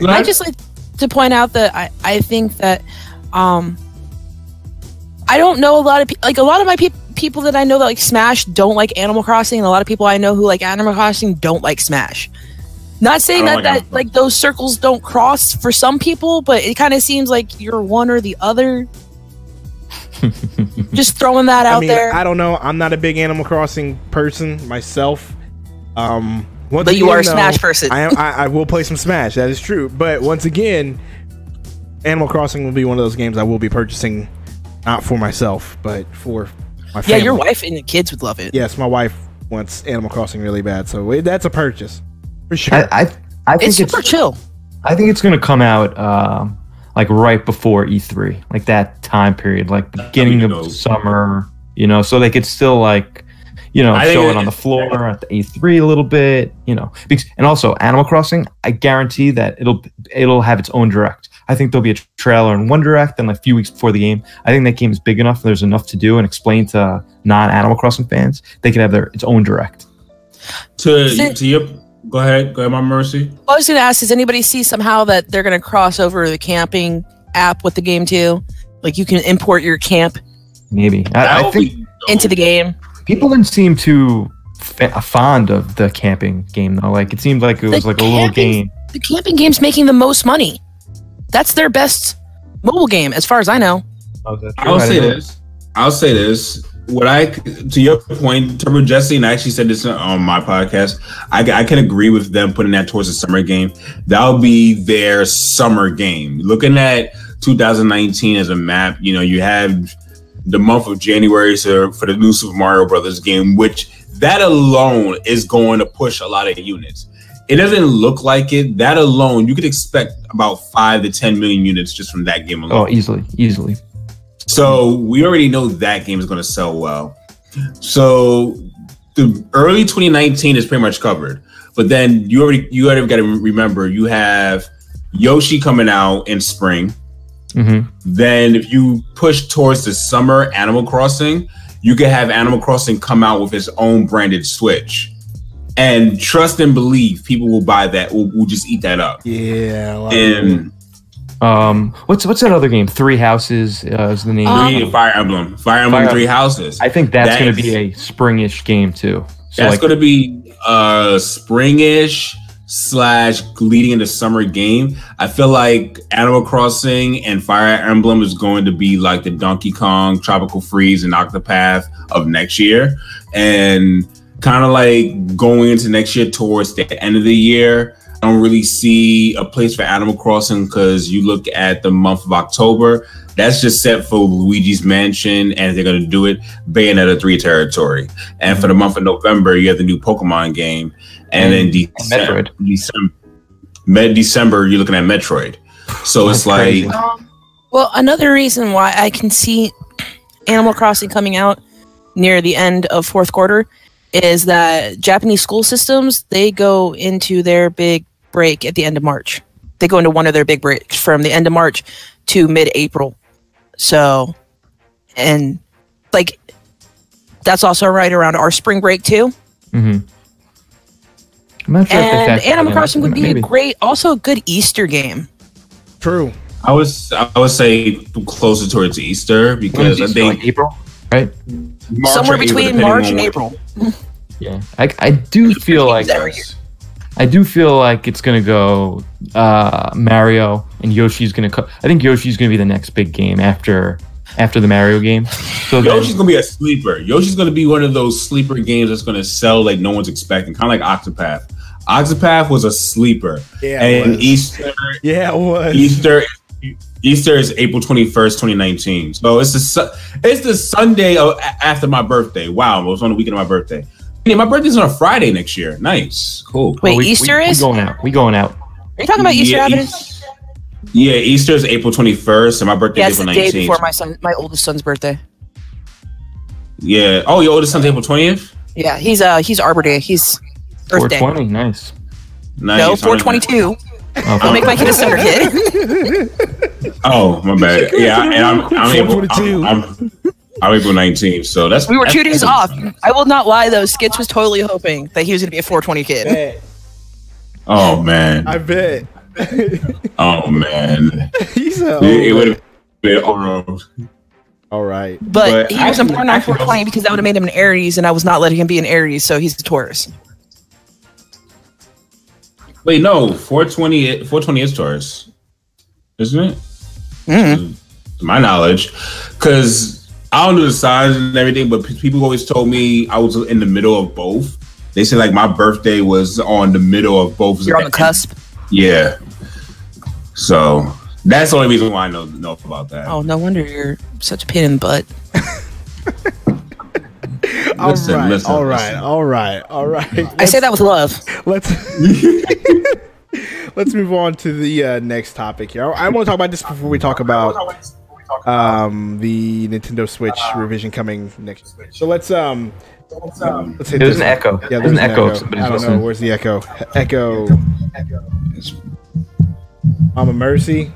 I just like to point out that I think that I don't know a lot of my people that I know that like Smash don't like Animal Crossing, and a lot of people I know who like Animal Crossing don't like Smash. Not saying that like those circles don't cross for some people, but it kind of seems like you're one or the other. Just throwing that out there. I don't know. I'm not a big Animal Crossing person myself. But you are a Smash person. I will play some Smash. That is true. But once again, Animal Crossing will be one of those games I will be purchasing, not for myself, but for my family. Yeah, your wife and the kids would love it. Yes, my wife wants Animal Crossing really bad, so that's a purchase for sure. I think it's super chill. I think it's going to come out like right before E3, like that time period, like beginning of summer, so they could still like, show it on the floor at the E3 a little bit, because, and also Animal Crossing, I guarantee that it'll have its own direct. I think there'll be a trailer in one direct, and a few weeks before the game, I think that game is big enough. There's enough to do and explain to non-Animal Crossing fans. They could have its own direct. Go ahead, Mama Mercy. I was going to ask, does anybody see somehow that they're going to cross over the camping app with the game too? Like you can import your camp maybe. I think into the game. People didn't seem too fond of the camping game though. Like it seemed like it was like a little game. The camping game's making the most money. That's their best mobile game, as far as I know. I'll say this. To your point, Turbo Jesse, and I actually said this on my podcast, I can agree with them putting that towards the summer game. That'll be their summer game. Looking at 2019 as a map, you have the month of January for the new Super Mario Brothers game, which that alone is going to push a lot of units. It doesn't look like it. That alone, you could expect about 5 to 10 million units just from that game alone. Oh, easily. So we already know that game is going to sell well. So the early 2019 is pretty much covered. But then you already got to remember you have Yoshi coming out in spring. Mm-hmm. Then if you push towards the summer, Animal Crossing, you could have Animal Crossing come out with its own branded Switch. And trust and believe, people will buy that. Will just eat that up. Yeah. And what's that other game? Three Houses is the name. Fire Emblem. Fire Emblem 3 Houses. I think that's going to be a springish game too. So that's going to be springish / leading into summer game. I feel like Animal Crossing and Fire Emblem is going to be like the Donkey Kong, Tropical Freeze, and Octopath of next year. And kind of like going into next year towards the end of the year, I don't really see a place for Animal Crossing because you look at the month of October, that's just set for Luigi's Mansion, and they're going to do it Bayonetta 3 territory. And for the month of November, you have the new Pokemon game. And then December, you're looking at Metroid. So it's like... well, another reason why I can see Animal Crossing coming out near the end of fourth quarter is that Japanese school systems, they go into their big break at the end of March. They go into one of their big breaks from the end of March to mid-April. So, and like, that's also right around our spring break too. Mm-hmm. I'm not sure and Animal Crossing would be a good Easter game. True. I would say closer towards Easter because I think like April, right? Somewhere between March and April. Yeah, I do feel like it's gonna go Mario and Yoshi's gonna. I think Yoshi's gonna be the next big game after the Mario game. So Yoshi's gonna be a sleeper. Yoshi's gonna be one of those sleeper games that's gonna sell like no one's expecting, kind of like Octopath. Octopath was a sleeper. Yeah, and Easter. Yeah, it was. Easter is April 21st, 2019. So it's the Sunday after my birthday. Wow, it was on the weekend of my birthday. Yeah, my birthday's on a Friday next year. Nice, cool. Wait, Easter is? We going out. Are you talking about Easter happening? Yeah, Easter is April 21st, and my birthday is April 19th. It's the day before my oldest son's birthday. Yeah. Oh, your oldest son's April 20th? Yeah, he's Arbor Day. He's birthday. 420, nice. No, 422. I'll make my kid a December kid. Oh, my bad. Yeah, and I'm April 22. I'm April 19th, so we were 2 days off. I will not lie though. Skits was totally hoping that he was going to be a 420 kid. Oh man, I bet. Oh man, it would have been horrible. All right, but he wasn't born on 420 because that would have made him an Aries, and I was not letting him be an Aries, so he's a Taurus. Wait, no, 420 is Taurus, isn't it? Mm-hmm. To my knowledge, because I don't know the signs and everything, but people always told me I was in the middle of both. They said like my birthday was on the middle of both. You're on the cusp. Yeah. So that's the only reason why I know about that. Oh, no wonder you're such a pain in the butt. All right. I say that with love. Let's move on to the next topic here. I want to talk about this before we talk about the Nintendo Switch revision coming next. So let's hit there's an echo. Yeah, there's an echo. I don't know. Where's the echo? Echo. Mama Mercy,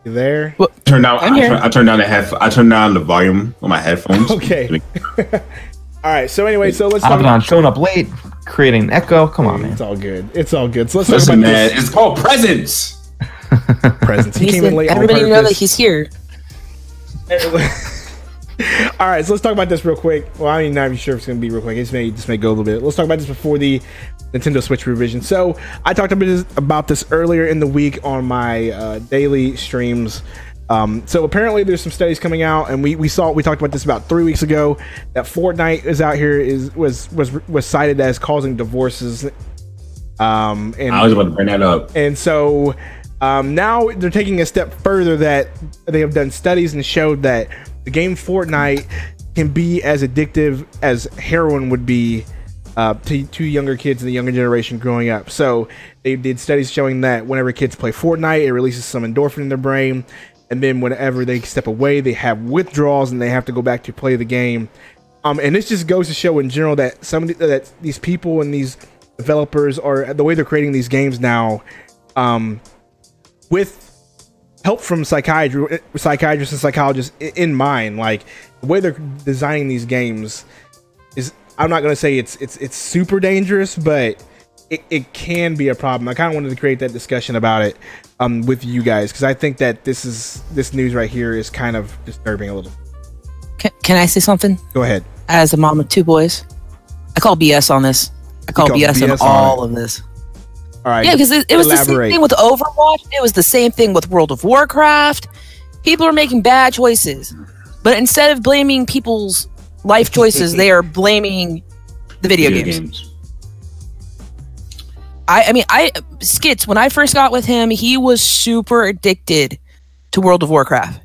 you there? I turned down the volume on my headphones. Okay. All right. So anyway, let's talk about showing up late, creating an echo. Come on, man. It's all good. So let's talk about this. It's called presents. Presents. He came in late. Everybody know that he's here. All right, so let's talk about this real quick. Well, I'm not even sure if it's going to be real quick. This may go a little bit. Let's talk about this before the Nintendo Switch revision. So I talked about this earlier in the week on my daily streams. So apparently there's some studies coming out, and we talked about this about 3 weeks ago, that Fortnite is out here was cited as causing divorces. And I was about to bring that up. And so now they're taking a step further, that they have done studies and showed that the game Fortnite can be as addictive as heroin would be to younger kids in the younger generation growing up. So they did studies showing that whenever kids play Fortnite, it releases some endorphin in their brain. And then whenever they step away, they have withdrawals and they have to go back to play the game. And this just goes to show in general that that these people and these developers are the way they're creating these games now, with help from psychiatrists and psychologists in mind. Like, the way they're designing these games is, I'm not going to say it's super dangerous, but it can be a problem. I kind of wanted to create that discussion about it with you guys, because I think that this news right here is kind of disturbing a little. Can I say something? Go ahead. As a mom of 2 boys, I call BS on this. I call BS on all of this. All right. Yeah, because it was the same thing with Overwatch. It was the same thing with World of Warcraft. People are making bad choices, but instead of blaming people's life choices, they are blaming the video games. I mean, Skits, when I first got with him, he was super addicted to World of Warcraft.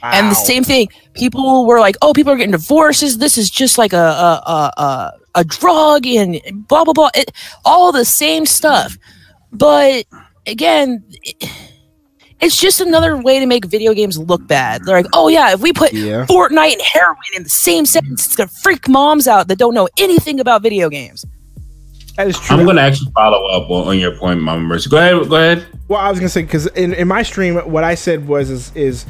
Wow. And the same thing, people were like, "Oh, people are getting divorces. This is just like a drug and blah blah blah." All the same stuff. But again, it's just another way to make video games look bad. They're like, "Oh yeah, if we put Fortnite and heroin in the same sentence, it's gonna freak moms out that don't know anything about video games." That is true. I'm going to actually follow up on your point, Mama Mercy. Go ahead. Well, I was going to say, because in my stream, what I said was is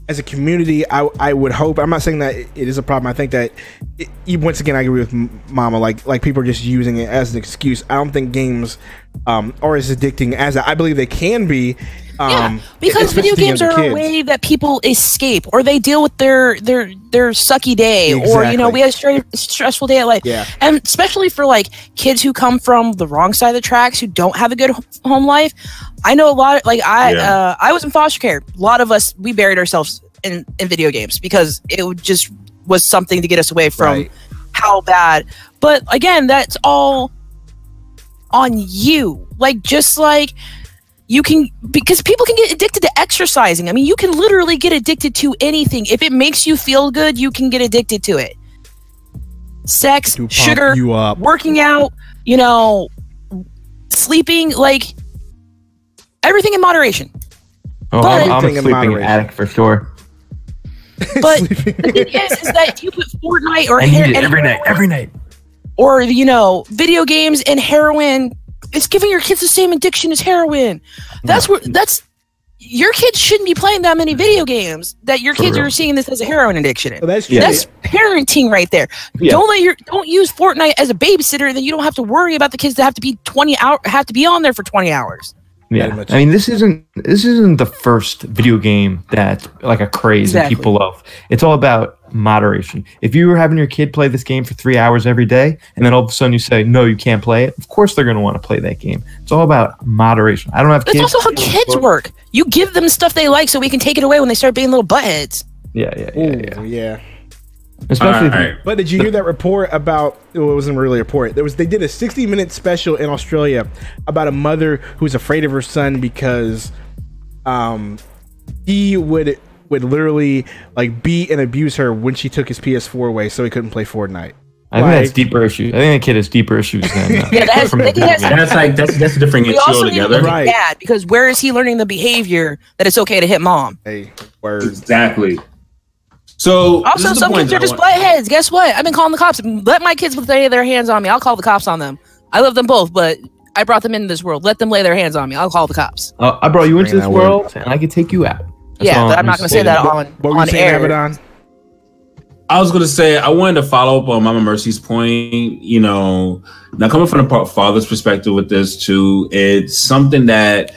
as a community, I would hope, I'm not saying that it is a problem. I think that once again, I agree with Mama. Like people are just using it as an excuse. I don't think games are as addicting as I believe they can be. Because video games are a way that people escape, or they deal with their sucky day, or we had a stressful day at life. And especially for like kids who come from the wrong side of the tracks, who don't have a good home life. I know a lot of, I was in foster care. A lot of us, we buried ourselves in video games because it just was something to get us away from how bad. But again, that's all on you. Like, just like you can, because people can get addicted to exercising. I mean, you can literally get addicted to anything. If it makes you feel good, you can get addicted to it. Sex, sugar, working out, sleeping, like everything in moderation. Oh, I'm a sleeping addict for sure. But the thing is that if you put Fortnite or every night, or video games and heroin, it's giving your kids the same addiction as heroin. That's your kids shouldn't be playing that many video games. That your kids are seeing this as a heroin addiction. Well, that's parenting right there. Don't use Fortnite as a babysitter, then you don't have to worry about the kids that have to be on there for 20 hours. Yeah, I mean, this isn't the first video game that's like a craze that people love. It's all about moderation. If you were having your kid play this game for 3 hours every day, and then all of a sudden you say, no, you can't play it, of course they're going to want to play that game. It's all about moderation. I don't have kids. That's also how kids work. You give them stuff they like so we can take it away when they start being little buttheads. Yeah. Especially, but did you hear that report about? Well, it wasn't really a report. They did a 60-minute special in Australia about a mother who's afraid of her son because he would literally like beat and abuse her when she took his PS4 away, so he couldn't play Fortnite. I think that's deeper issues. I think that kid has deeper issues than that's a different issue altogether. Right? Dad, because where is he learning the behavior that it's okay to hit mom? Hey, words. Exactly. So also, some kids are just buttheads. Guess what? I've been calling the cops. Let my kids lay their hands on me. I'll call the cops on them. I love them both, but I brought them into this world. Let them lay their hands on me. I'll call the cops. I brought you into this world, and I can take you out. But I'm not going to say that on air. Abaddon? I was going to say, I wanted to follow up on Mama Mercy's point. Now coming from the father's perspective with this too, it's something that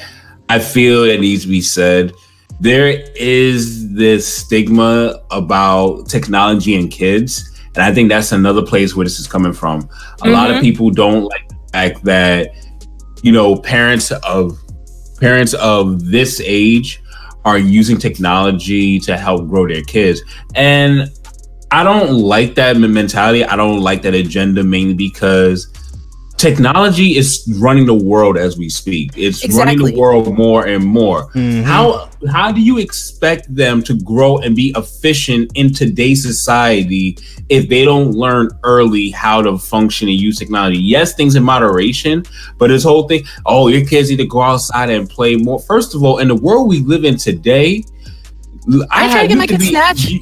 I feel it needs to be said. There is this stigma about technology and kids, and I think that's another place where this is coming from. A lot of people don't like the fact that parents of this age are using technology to help grow their kids. And I don't like that mentality. I don't like that agenda, mainly because technology is running the world as we speak. It's running the world more and more. How do you expect them to grow and be efficient in today's society if they don't learn early how to function and use technology? Yes, things in moderation, but this whole thing, oh, your kids need to go outside and play more. First of all, in the world we live in today, I try to get my kids snatched.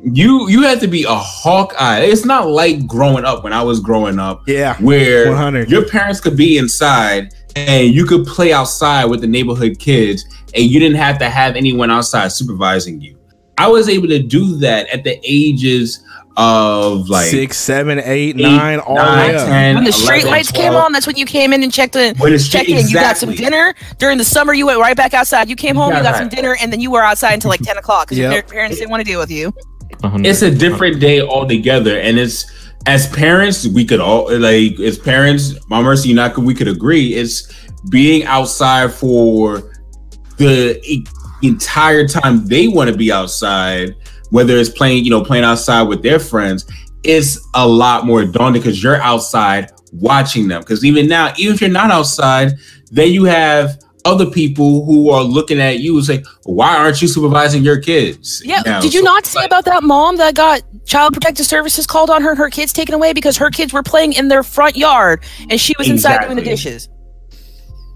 You have to be a Hawkeye. It's not like growing up when I was growing up, where 100. Your parents could be inside and you could play outside with the neighborhood kids and you didn't have to have anyone outside supervising you. I was able to do that at the ages of like 6, 7, 8, 9, all the way up. 10, when the street 11, lights 12. came on, that's when you came in and checked in. You got some dinner. During the summer, you went right back outside. You came home, you got some dinner, and then you were outside until like 10 o'clock because your parents didn't want to deal with you. It's a different day altogether, and it's, as parents, we could all, like, as parents, Mom Mercy, we could agree, it's being outside for the entire time they want to be outside, whether it's playing outside with their friends. It's a lot more daunting because you're outside watching them. Because even now, even if you're not outside, then you have other people who are looking at you and say, why aren't you supervising your kids? Yeah. Now, did you not say about that mom that got Child Protective Services called on her and her kids taken away because her kids were playing in their front yard and she was inside doing the dishes?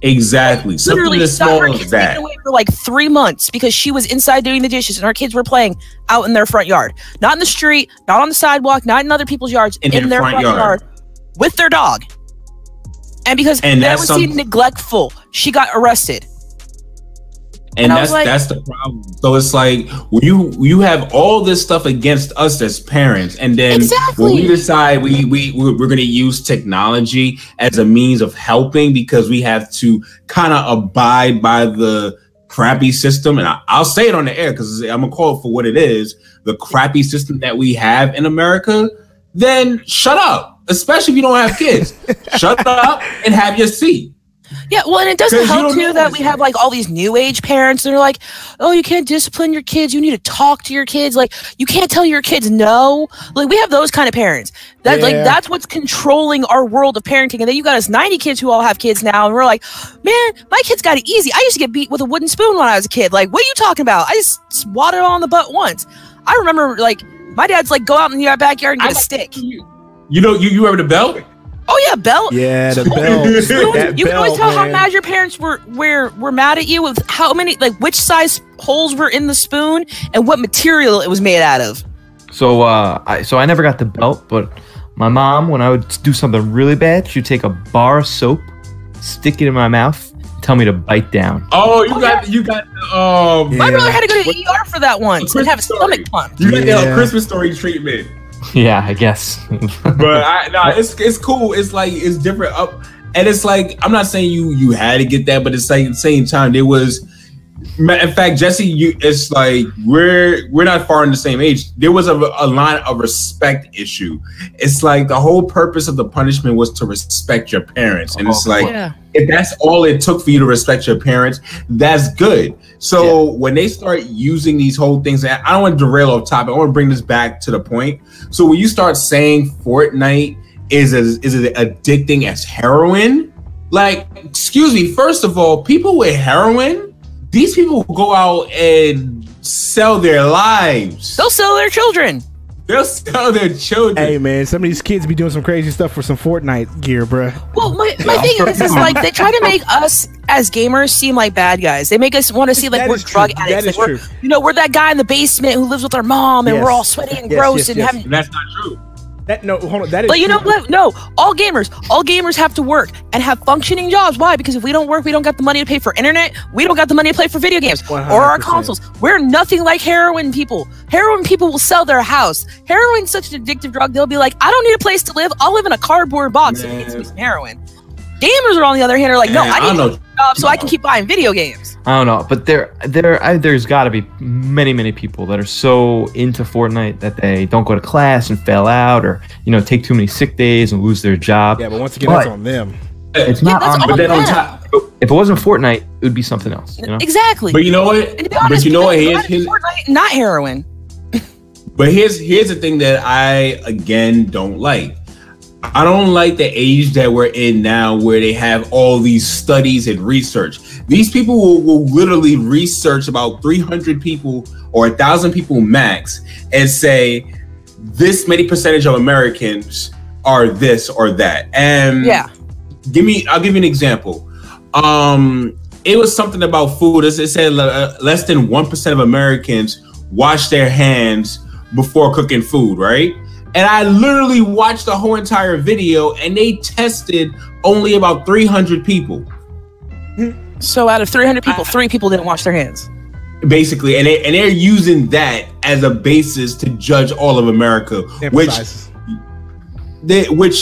Exactly. Literally got her kids taken away for like 3 months because she was inside doing the dishes and her kids were playing out in their front yard. Not in the street, not on the sidewalk, not in other people's yards, in their front yard with their dog. And because that was seen neglectful, she got arrested. And that's the problem. So it's like you have all this stuff against us as parents, and then when we decide we're going to use technology as a means of helping because we have to kind of abide by the crappy system, and I'll say it on the air because I'm gonna call it for what it is, the crappy system that we have in America, then shut up. Especially if you don't have kids. Shut up and have your seat. Yeah, well, and it doesn't help too that we have like all these new age parents that are like, oh, you can't discipline your kids. You need to talk to your kids. Like, you can't tell your kids no. Like, we have those kind of parents. That like that's what's controlling our world of parenting. And then you got us 90 kids who all have kids now, and we're like, man, my kids got it easy. I used to get beat with a wooden spoon when I was a kid. Like, what are you talking about? I just swatted on the butt once. I remember like my dad's like, go out in your backyard and get a stick. You remember the belt? Oh yeah, belt. Yeah, the belt. You can always tell how mad your parents were mad at you with how many, like, which size holes were in the spoon and what material it was made out of. So I never got the belt, but my mom, when I would do something really bad, she'd take a bar of soap, stick it in my mouth, tell me to bite down. Oh, you got. My brother had to go to the ER for that once and have a stomach pump. You got the Christmas Story treatment. Yeah, I guess. But it's cool. It's like it's different and it's like, I'm not saying you had to get that, but it's like at the same time there was. In fact, Jesse, it's like we're not far in the same age. There was a line of respect issue. It's like the whole purpose of the punishment was to respect your parents, and it's like if that's all it took for you to respect your parents, that's good. So when they start using these whole things, and I don't want to derail off topic. I want to bring this back to the point. So when you start saying Fortnite is as addicting as heroin, like, excuse me, first of all, people with heroin. These people will go out and sell their lives. They'll sell their children. They'll sell their children. Hey, man, some of these kids be doing some crazy stuff for some Fortnite gear, bruh. Well, my thing is like they try to make us as gamers seem like bad guys. They make us want to see like we're drug addicts. Like we're that guy in the basement who lives with our mom and we're all sweaty and gross and having. That's not true. Hold on. That is. But you know what? No, all gamers have to work and have functioning jobs. Why? Because if we don't work, we don't got the money to pay for internet. We don't got the money to pay for video games 100%. or our consoles. We're nothing like heroin people. Heroin people will sell their house. Heroin's such an addictive drug. They'll be like, I don't need a place to live. I'll live in a cardboard box if it gets me some heroin. Gamers are on the other hand are like, no, I need a job so I can keep buying video games. I don't know, but there's got to be many people that are so into Fortnite that they don't go to class and fail out, or take too many sick days and lose their job. Yeah, but once again, that's on them. It's not on. But then on top, If it wasn't Fortnite, it would be something else. You know? Exactly. But you know what? And to be honest, but you know what? Here's Fortnite, not heroin. But here's the thing that I again don't like. I don't like the age that we're in now, where they have all these studies and research. These people will literally research about 300 people or 1,000 people max, and say this many percentage of Americans are this or that. And yeah, I'll give you an example. It was something about food. It said less than 1% of Americans wash their hands before cooking food, right? And I literally watched the whole entire video, and they tested only about 300 people. So out of 300 people, 3 people didn't wash their hands. Basically, and they're using that as a basis to judge all of America, which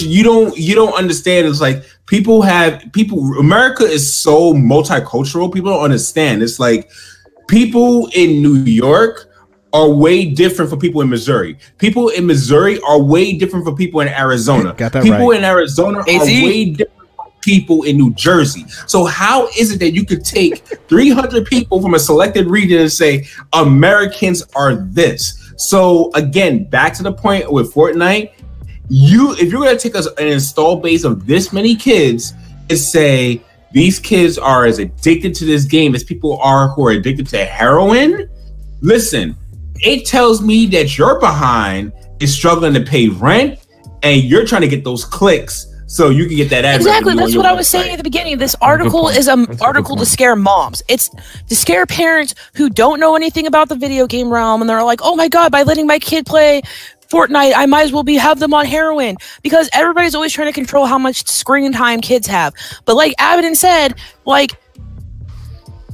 you don't understand. Is like America is so multicultural. People don't understand. It's like people in New York are way different from people in Missouri. People in Missouri are way different from people in Arizona. Got that people right. in Arizona are way different from people in New Jersey. So how is it that you could take 300 people from a selected region and say Americans are this? So again, back to the point with Fortnite, if you're going to take an install base of this many kids and say these kids are as addicted to this game as people are who are addicted to heroin, listen, it tells me that your behind is struggling to pay rent, and you're trying to get those clicks so you can get that ad. Exactly, that's what I was saying at the beginning. This article is an article to scare moms. It's to scare parents who don't know anything about the video game realm, and they're like, "Oh my god, by letting my kid play Fortnite, I might as well have them on heroin," because everybody's always trying to control how much screen time kids have. But like Abaddon said, like,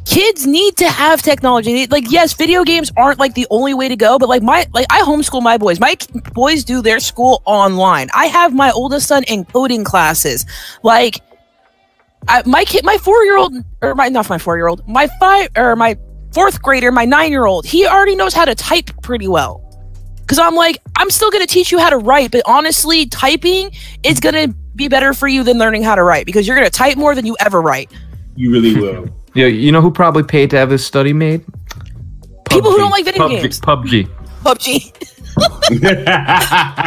kids need to have technology. Like, yes, video games aren't like the only way to go, but like I homeschool my boys. My boys do their school online. I have my oldest son in coding classes. Like, my 4-year-old, or not my 4-year-old, my 4th grader, my 9-year-old, he already knows how to type pretty well. Because I'm like, I'm still going to teach you how to write, but honestly, typing is going to be better for you than learning how to write, because you're going to type more than you ever write. You really will. Yeah, you know who probably paid to have this study made? People who don't like video games. PUBG.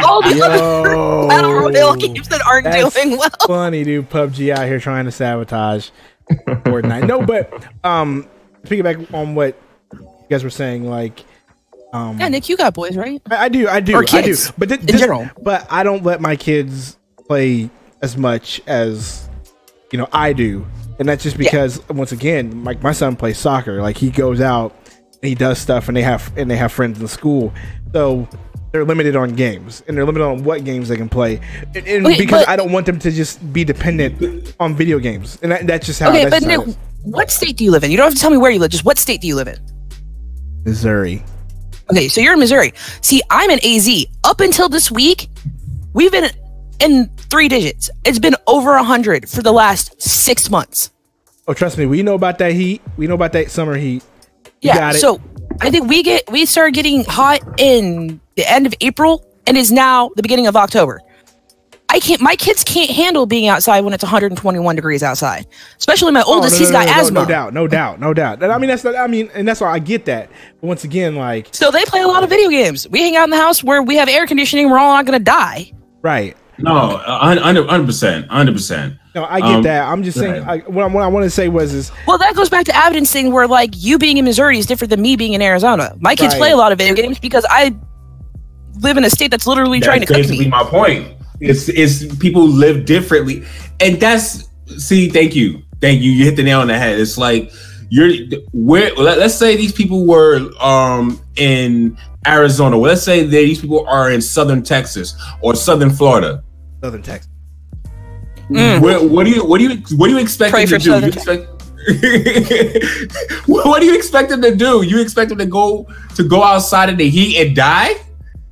All the other battle royale games that aren't doing well. Funny, dude. PUBG out here trying to sabotage Fortnite. No, but speaking back on what you guys were saying, like, yeah, Nick, you got boys, right? I do. Or kids, but in general. But I don't let my kids play as much as I do. And that's just because, once again, like, my son plays soccer. Like, he goes out and he does stuff, and they have friends in school. So they're limited on games, and they're limited on what games they can play. And because I don't want them to just be dependent on video games. And that's just how. Okay, but Nick, what state do you live in? You don't have to tell me where you live. Just what state do you live in? Missouri. Okay, so you're in Missouri. See, I'm in AZ. Up until this week, we've been in 3 digits. It's been over 100 for the last 6 months. Oh, trust me, we know about that heat. We know about that summer heat. Yeah, so I think we started getting hot in the end of April, and is now the beginning of October. My kids can't handle being outside when it's 121 degrees outside. Especially my oldest, he's got asthma. No doubt. And I mean, and that's why I get that. But once again, like, so they play a lot of video games. We hang out in the house where we have air conditioning. We're all not going to die. Right. No, 100%. No, I get that. I'm just saying, what I want to say is well, that goes back to Abaddon's thing, where like you being in Missouri is different than me being in Arizona. My kids play a lot of video games because I live in a state that's literally trying to cook me. That's basically my point. It's people live differently, and thank you. You hit the nail on the head. It's like let's say these people were in Arizona. Well, let's say these people are in Southern Texas or Southern Florida. Southern Texas. What do you expect them to do? What do you expect them to do? You expect them to go outside in the heat and die?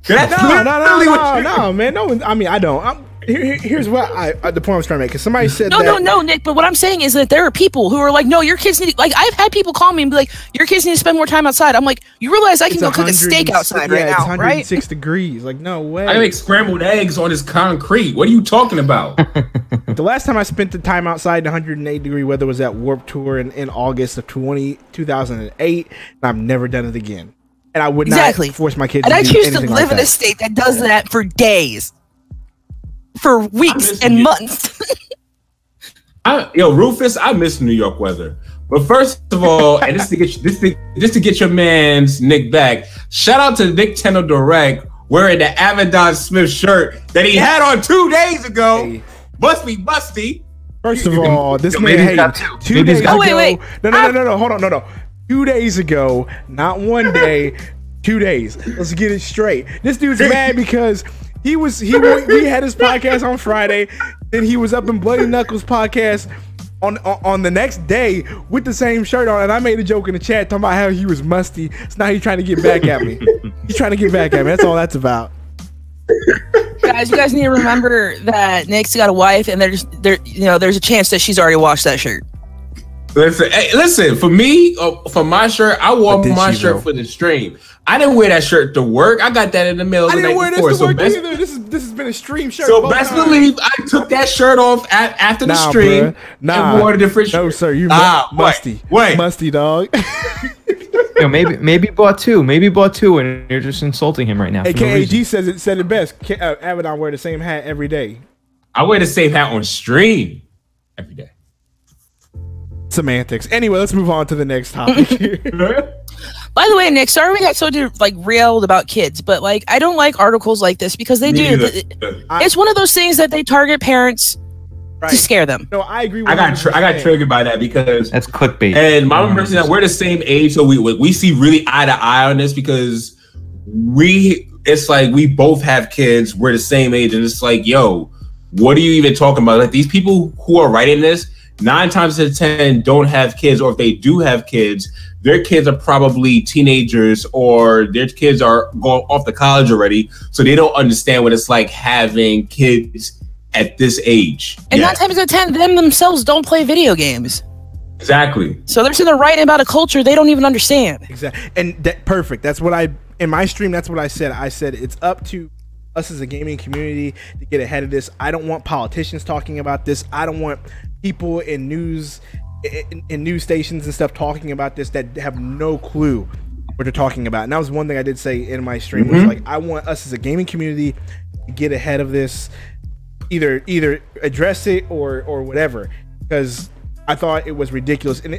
No, man. No, I mean, I don't. Here's what the point I was trying to make. Because somebody said no, Nick. But what I'm saying is that there are people who are like, no, your kids need. Like, I've had people call me and be like, your kids need to spend more time outside. I'm like, you realize I can go cook a steak outside right now, it's 106 degrees. Like, no way. I make scrambled eggs on this concrete. What are you talking about? The last time I spent the time outside in 108-degree weather was at Warped Tour in August of 2008, and I've never done it again. And I would not force my kids. And to do I choose to anything live like in a state that does that for days, for weeks and months. Rufus, I miss New York weather. But first of all, and just to get your man's Nick back, shout out to Nicktendo Direct wearing the Avedon Smith shirt that he had on 2 days ago. Hey. Must be busty. First of all, this man 2 days ago. Wait. No. Hold on. No. 2 days ago, not 1 day, 2 days. Let's get it straight. This dude's mad because we had his podcast on Friday, then he was up in Bloody Knuckles podcast on the next day with the same shirt on, and I made a joke in the chat talking about how he was musty. So now he's trying to get back at me. He's trying to get back at me. That's all that's about. Guys, you guys need to remember that Nick's got a wife, and there's a chance that she's already washed that shirt. Listen, for me, for my shirt, I wore my shirt for the stream. I didn't wear that shirt to work. I got that in the mail the night before. So either. This has been a stream shirt. So best believe I took that shirt off after the stream and wore a different shirt. No, sir, you musty. Wait. Musty dog. Maybe bought two. Maybe bought two, and you're just insulting him right now. Hey, KAG said it best. Avedon wear the same hat every day. I wear the same hat on stream every day. Semantics. Anyway, let's move on to the next topic here. By the way, Nick, sorry we got so railed about kids, but I don't like articles like this because they do. It's one of those things that they target parents to scare them. No, I agree. I got triggered by that because that's clickbait. And my remember that we're the same age, so we see really eye to eye on this because it's like we both have kids. We're the same age, and it's like, yo, what are you even talking about? Like, these people who are writing this, 9 times out of 10 don't have kids, or if they do have kids, their kids are probably teenagers or their kids are going off to college already, so they don't understand what it's like having kids at this age. And 9 times out of 10, them themselves don't play video games. Exactly. So they're sitting there writing about a culture they don't even understand. Exactly. And perfect. That's what in my stream, that's what I said. I said it's up to us as a gaming community to get ahead of this. I don't want politicians talking about this. I don't want people in news stations and stuff talking about this that have no clue what they're talking about. And that was one thing I did say in my stream, was I want us as a gaming community to get ahead of this, either address it or whatever, because I thought it was ridiculous. And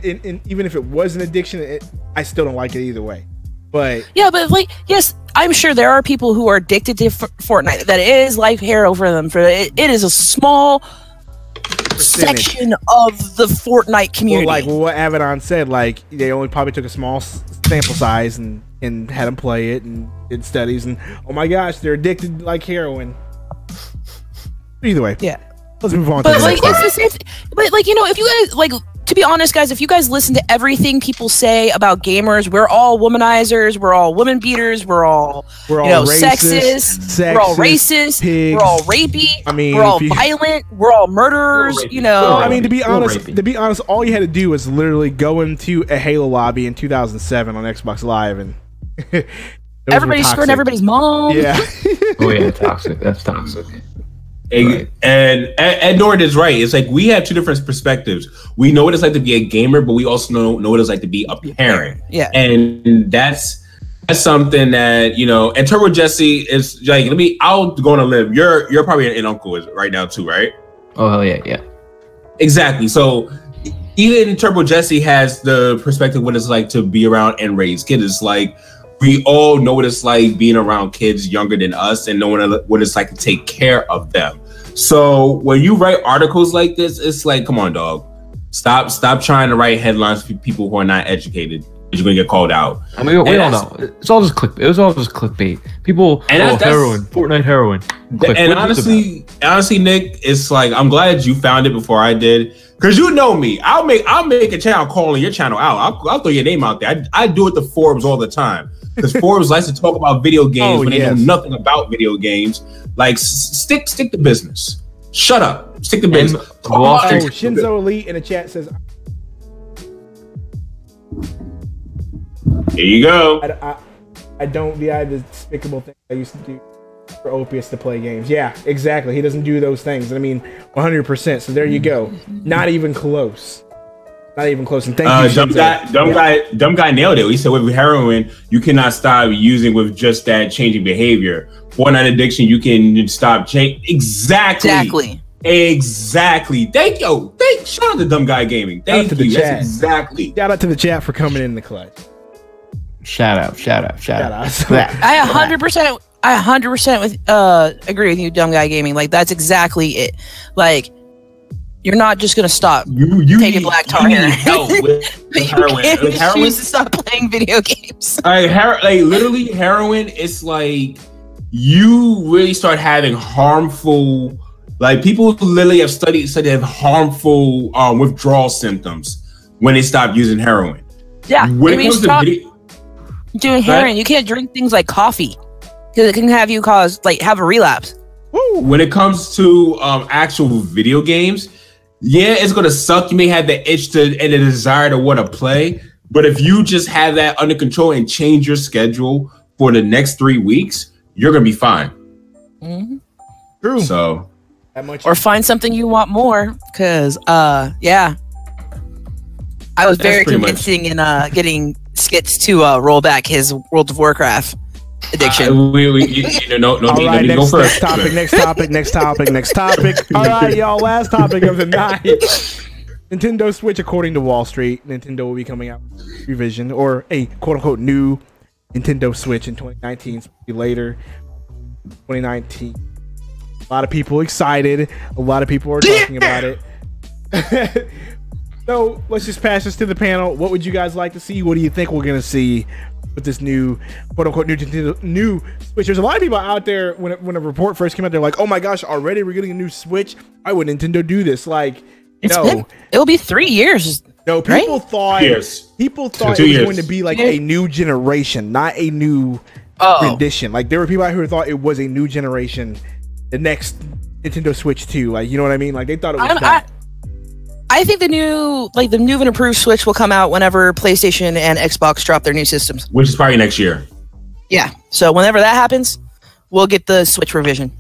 even if it was an addiction, I still don't like it either way. But yeah, but yes, I'm sure there are people who are addicted to Fortnite. That is life hero for them. It is a small section of the Fortnite community. Well, what Avedon said, they only probably took a small sample size and had them play it and did studies, and oh my gosh, they're addicted like heroin. Either way, yeah. Let's move on. But it's the same. But if you guys to be honest, guys, if you guys listen to everything people say about gamers, we're all womanizers, we're all woman beaters, we're all sexist, we're all racist, pigs. We're all rapey, we're all violent, we're all murderers, to be honest, all you had to do was literally go into a Halo lobby in 2007 on Xbox Live, and everybody's screwing everybody's mom. Yeah. Oh yeah, toxic. That's toxic. Right. And Nord is right. It's like we have two different perspectives. We know what it's like to be a gamer, but we also know what it's like to be a parent. Yeah. And that's something that, and Turbo Jesse is like, I'll go on a limb. You're probably an uncle right now too, right? Oh hell yeah, yeah. Exactly. So even Turbo Jesse has the perspective what it's like to be around and raise kids. It's like we all know what it's like being around kids younger than us and knowing what it's like to take care of them. So when you write articles like this, it's like, come on, dog. Stop trying to write headlines for people who are not educated. You're gonna get called out. I mean, we don't know. It's all just clickbait. It was all just clickbait. People, heroin, Fortnite heroin. And honestly, Nick, it's like I'm glad you found it before I did, because you know me. I'll make a channel calling your channel out. I'll throw your name out there. I do it to Forbes all the time. because Forbes likes to talk about video games when they know yes. nothing about video games. Like, stick to business. Shut up. Stick to business. Shinzo Elite in the chat says, "Here you go." I don't the despicable thing I used to do for Opius to play games. Yeah, exactly. He doesn't do those things. I mean, 100%. So there you go. Not even close. Not even close. And thank you, Shinzo. Dumb guy nailed it. He said with heroin, you cannot stop using with just that changing behavior. Fortnite addiction, you can stop change. Exactly. Thank you. Shout out to Dumb Guy Gaming. Thank you. That's exactly. Shout out to the chat for coming in the clutch. Shout out. I 100% agree with you, Dumb Guy Gaming. Like, that's exactly it. Like, you're not just gonna stop taking black tar here. With heroin. You can't choose to stop playing video games. Literally, heroin. It's like you really start having harmful. Like, people literally have said they have harmful withdrawal symptoms when they stop using heroin. Yeah, when it comes to doing heroin, you can't drink things like coffee because it can have you have a relapse. When it comes to actual video games, yeah, it's gonna suck. You may have the itch and the desire to want to play, but if you just have that under control and change your schedule for the next 3 weeks, you're gonna be fine. Mm-hmm. True. So, or find something you want more, because yeah, I was very convincing in getting Skits to roll back his World of Warcraft addiction. All right, next topic. All right, y'all, last topic of the night. Nintendo Switch, according to Wall Street, Nintendo will be coming out with a revision or a quote-unquote new Nintendo Switch in 2019, later 2019. A lot of people excited. A lot of people are talking about it. So let's just pass this to the panel. What would you guys like to see? What do you think we're gonna see with this new quote-unquote new Switch? There's a lot of people out there when a report first came out, they're like, "Oh my gosh, already we're getting a new Switch? Why would Nintendo do this?" Like, it'll be 3 years. No, people thought it was going to be like a new generation, not a new rendition. Like, there were people out here who thought it was a new generation, the next Nintendo Switch 2. Like, you know what I mean? Like, they thought it was that. I think the new and improved Switch will come out whenever PlayStation and Xbox drop their new systems, which is probably next year. Yeah, so whenever that happens, we'll get the Switch revision.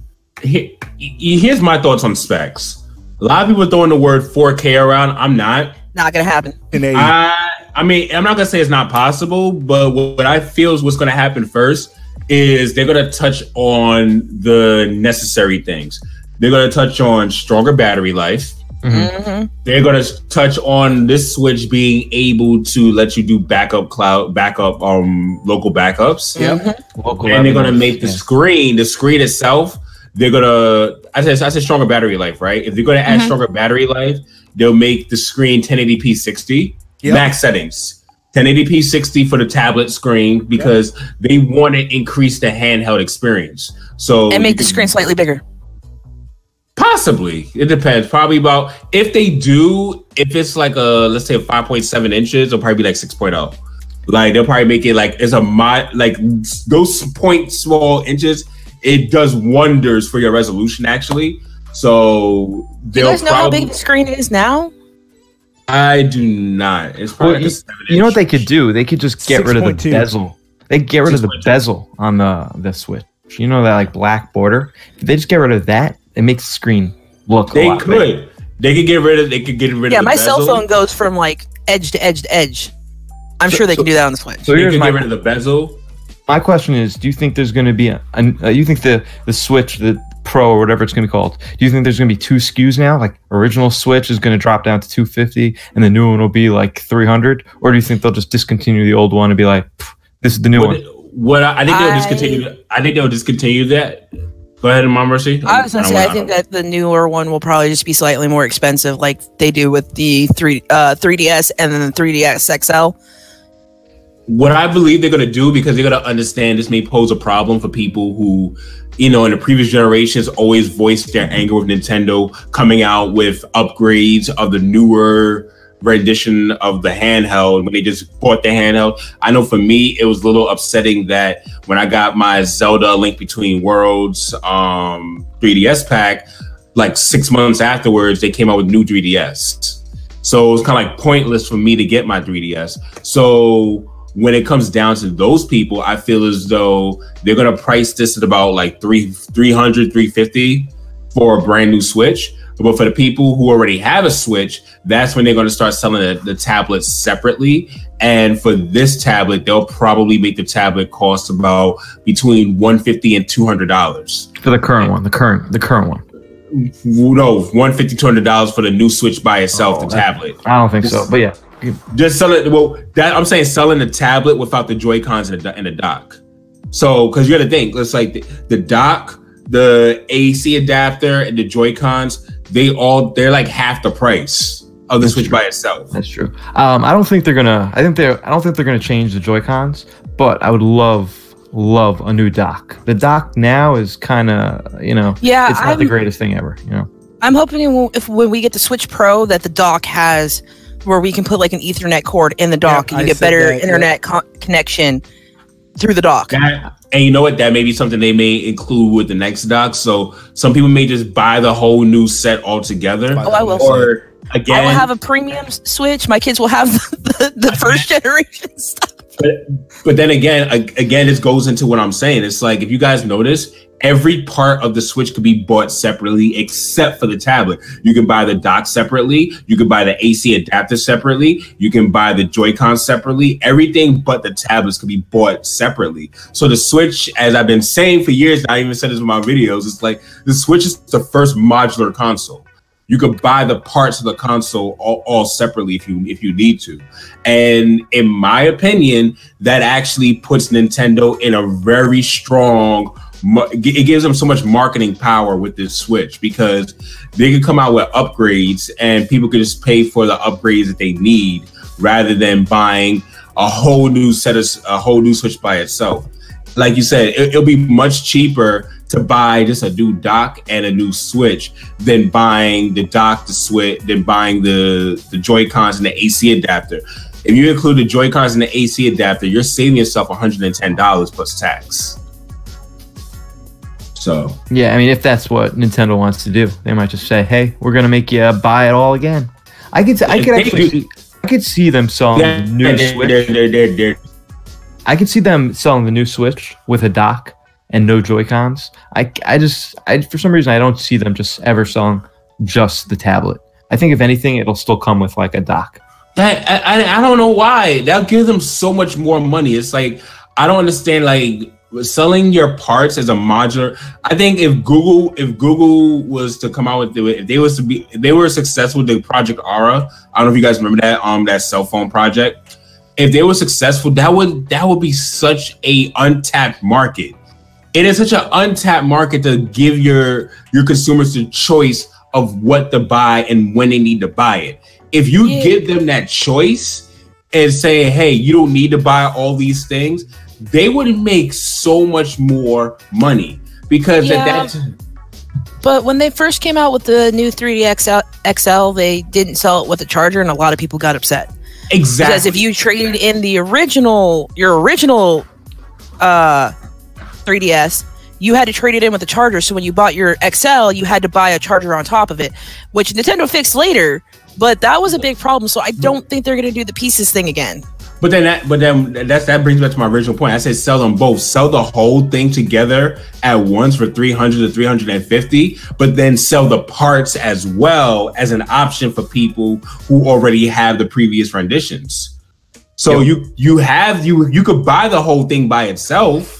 Here's my thoughts on specs. A lot of people are throwing the word 4K around. I'm not gonna happen. I mean, I'm not gonna say it's not possible, but what I feel is what's gonna happen first is they're gonna touch on the necessary things. They're gonna touch on stronger battery life. Mm-hmm. They're gonna touch on this Switch being able to let you do local backups. Mm-hmm. And they're gonna make the screen itself. They're gonna. I said stronger battery life, right? If they're gonna add stronger battery life, they'll make the screen 1080p 60 max settings. 1080p 60 for the tablet screen because they want to increase the handheld experience. So and make the screen slightly bigger. Possibly. It depends. Probably about if it's like let's say 5.7 inches, it'll probably be like 6.0. Like, they'll probably make it like it's a like those small inches, it does wonders for your resolution actually. So do you guys know how big the screen is now? I do not. It's probably you know what they could do? They could just get rid of the bezel. They get rid of the bezel on the Switch. You know, that like black border? If they just get rid of that, it makes the screen look a lot better. They could get rid of the bezel. Yeah, my cell phone goes from like edge to edge to edge. I'm sure they can do that on the Switch. So here's get rid of the bezel. My question is, do you think there's going to be you think the Switch, the Pro or whatever it's going to be called, do you think there's going to be 2 SKUs now? Like, original Switch is going to drop down to $250 and the new one will be like $300? Or do you think they'll just discontinue the old one and be like, this is the new one? I think they'll discontinue. I think they'll discontinue that. Go ahead, Mom Mercy. I was going to say, I think that the newer one will probably just be slightly more expensive, like they do with the 3DS and then the 3DS XL. What I believe they're going to do, because they're going to understand this may pose a problem for people who, in the previous generations, always voiced their anger with Nintendo coming out with upgrades of the newer rendition of the handheld when they just bought the handheld. I know for me, it was a little upsetting that when I got my Zelda Link Between Worlds 3DS pack, like 6 months afterwards, they came out with new 3DS. So it was kind of like pointless for me to get my 3DS. So when it comes down to those people, I feel as though they're going to price this at about like $350 for a brand new Switch. But for the people who already have a Switch, that's when they're going to start selling the tablets separately. And for this tablet, they'll probably make the tablet cost about between $150 and $200 for the current one. The current one. No, $150, $200 for the new Switch by itself. The tablet. I don't think so, but yeah. Just sell it. Well, that I'm saying selling the tablet without the Joy-Cons and the dock. So, because you got to think, it's like the dock, the AC adapter, and the Joy-Cons. They're like half the price of the Switch by itself. That's true. I don't think they're gonna. I don't think they're gonna change the Joy-Cons. But I would love a new dock. The dock now is kind of, it's not the greatest thing ever. I'm hoping when we get the Switch Pro that the dock has where we can put like an Ethernet cord in the dock and you get better internet connection through the dock. And you know what? That may be something they may include with the next dock. So some people may just buy the whole new set altogether. Oh, I will. Or again, I will have a premium Switch. My kids will have the first generation stuff. But then again, it goes into what I'm saying. It's like, if you guys notice, every part of the Switch could be bought separately except for the tablet. You can buy the dock separately. You can buy the AC adapter separately. You can buy the Joy-Con separately. Everything but the tablets could be bought separately. So the Switch, as I've been saying for years, I even said this in my videos, it's like the Switch is the first modular console. You could buy the parts of the console all separately if you need to. And in my opinion, that actually puts Nintendo in a very strong, it gives them so much marketing power with this Switch, because they can come out with upgrades and people can just pay for the upgrades that they need rather than buying a whole new Switch by itself. Like you said, it'll be much cheaper to buy just a new dock and a new Switch than buying the dock, the Switch, than buying the Joy-Cons and the AC adapter. If you include the Joy-Cons and the AC adapter, you're saving yourself $110 plus tax. So yeah, I mean, if that's what Nintendo wants to do, they might just say, "Hey, we're gonna make you buy it all again." I could see them selling the new Switch. I could see them selling the new Switch with a dock and no Joy-Cons. I for some reason I don't see them just ever selling just the tablet. I think if anything, it'll still come with like a dock. I don't know why. That'll give them so much more money. It's like, I don't understand, like, selling your parts as a modular. I think if Google was to come out with it, if they were successful with the Project Aura, I don't know if you guys remember that cell phone project. If they were successful, that would be such a untapped market. It is such an untapped market to give your consumers the choice of what to buy and when they need to buy it. If you give them that choice and say, hey, you don't need to buy all these things, they would make so much more money, because But when they first came out with the new 3D XL, they didn't sell it with a charger, and a lot of people got upset. Exactly. Because if you traded in your original 3DS, you had to trade it in with a charger. So when you bought your XL, you had to buy a charger on top of it, which Nintendo fixed later. But that was a big problem. So I don't think they're going to do the pieces thing again. But then that brings me back to my original point. I said sell them both. Sell the whole thing together at once for $300 to $350, but then sell the parts as well as an option for people who already have the previous renditions. So you could buy the whole thing by itself.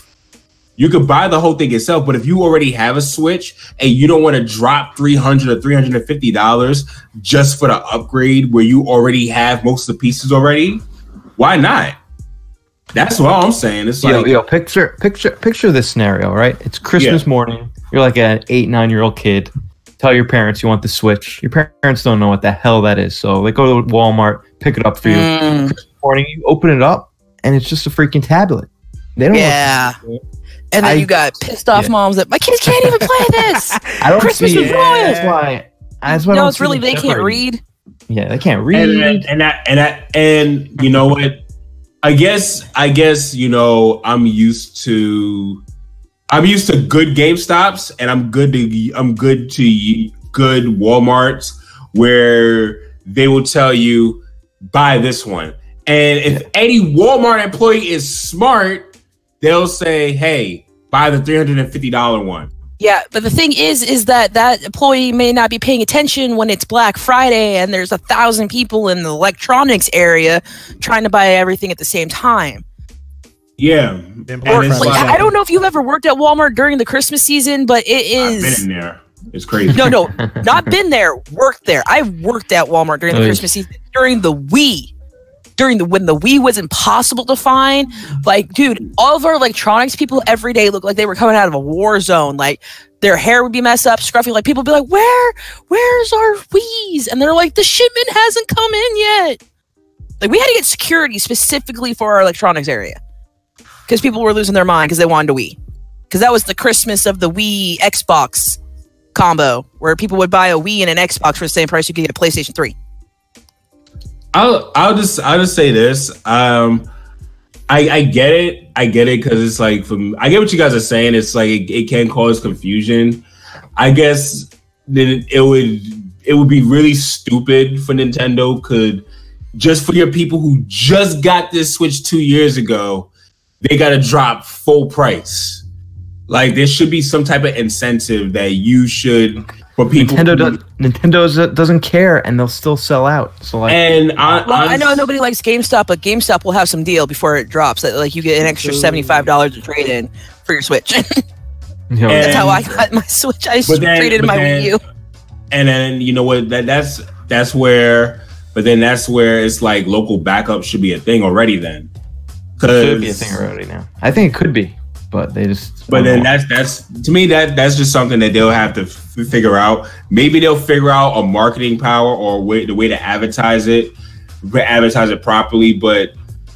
You could buy the whole thing yourself, but if you already have a Switch and you don't want to drop $300 or $350 just for the upgrade where you already have most of the pieces already, why not? That's what I'm saying. It's like, picture this scenario, right? It's Christmas morning. You're like an 8-9-year-old kid. Tell your parents you want the Switch. Your parents don't know what the hell that is, so they go to Walmart, pick it up for you. Christmas morning, you open it up, and it's just a freaking tablet. They don't. Yeah. And then you got pissed off moms that my kids can't even play this. I don't Christmas see is ruined. That's why no, it's really they can't read. Yeah, they can't read. And you know what? I guess I'm used to good GameStops, and I'm good to good Walmarts where they will tell you buy this one. And if any Walmart employee is smart, they'll say, "Hey, buy the $350 one." Yeah, but the thing is that employee may not be paying attention when it's Black Friday and there's 1,000 people in the electronics area trying to buy everything at the same time. Yeah. I don't know if you've ever worked at Walmart during the Christmas season, but it is... I've been in there. It's crazy. No, not been there. Worked there. I worked at Walmart during the Christmas season, during the Wii. When the Wii was impossible to find. Like, dude, all of our electronics people every day looked like they were coming out of a war zone. Like, their hair would be messed up, scruffy. Like, people would be like, where's our Wii's? And they're like, the shipment hasn't come in yet. Like, we had to get security specifically for our electronics area. Because people were losing their mind because they wanted a Wii. Because that was the Christmas of the Wii Xbox combo, where people would buy a Wii and an Xbox for the same price you could get a PlayStation 3. I'll just say this. I get it because it's like I get what you guys are saying. It's like it can cause confusion. I guess that it would be really stupid for Nintendo just for your people who just got this Switch 2 years ago, they got to drop full price. Like, there should be some type of incentive that you should. For people, Nintendo doesn't care, and they'll still sell out. So, like, I know nobody likes GameStop, but GameStop will have some deal before it drops. That, like, you get an extra $75 to trade in for your Switch. That's how I got my Switch. I traded in my Wii U. And then you know what? That's where it's like local backup should be a thing already. Then it should be a thing already now. I think it could be. But they just. But then that's to me that's just something that they'll have to figure out. Maybe they'll figure out a marketing power or the way to advertise it properly. But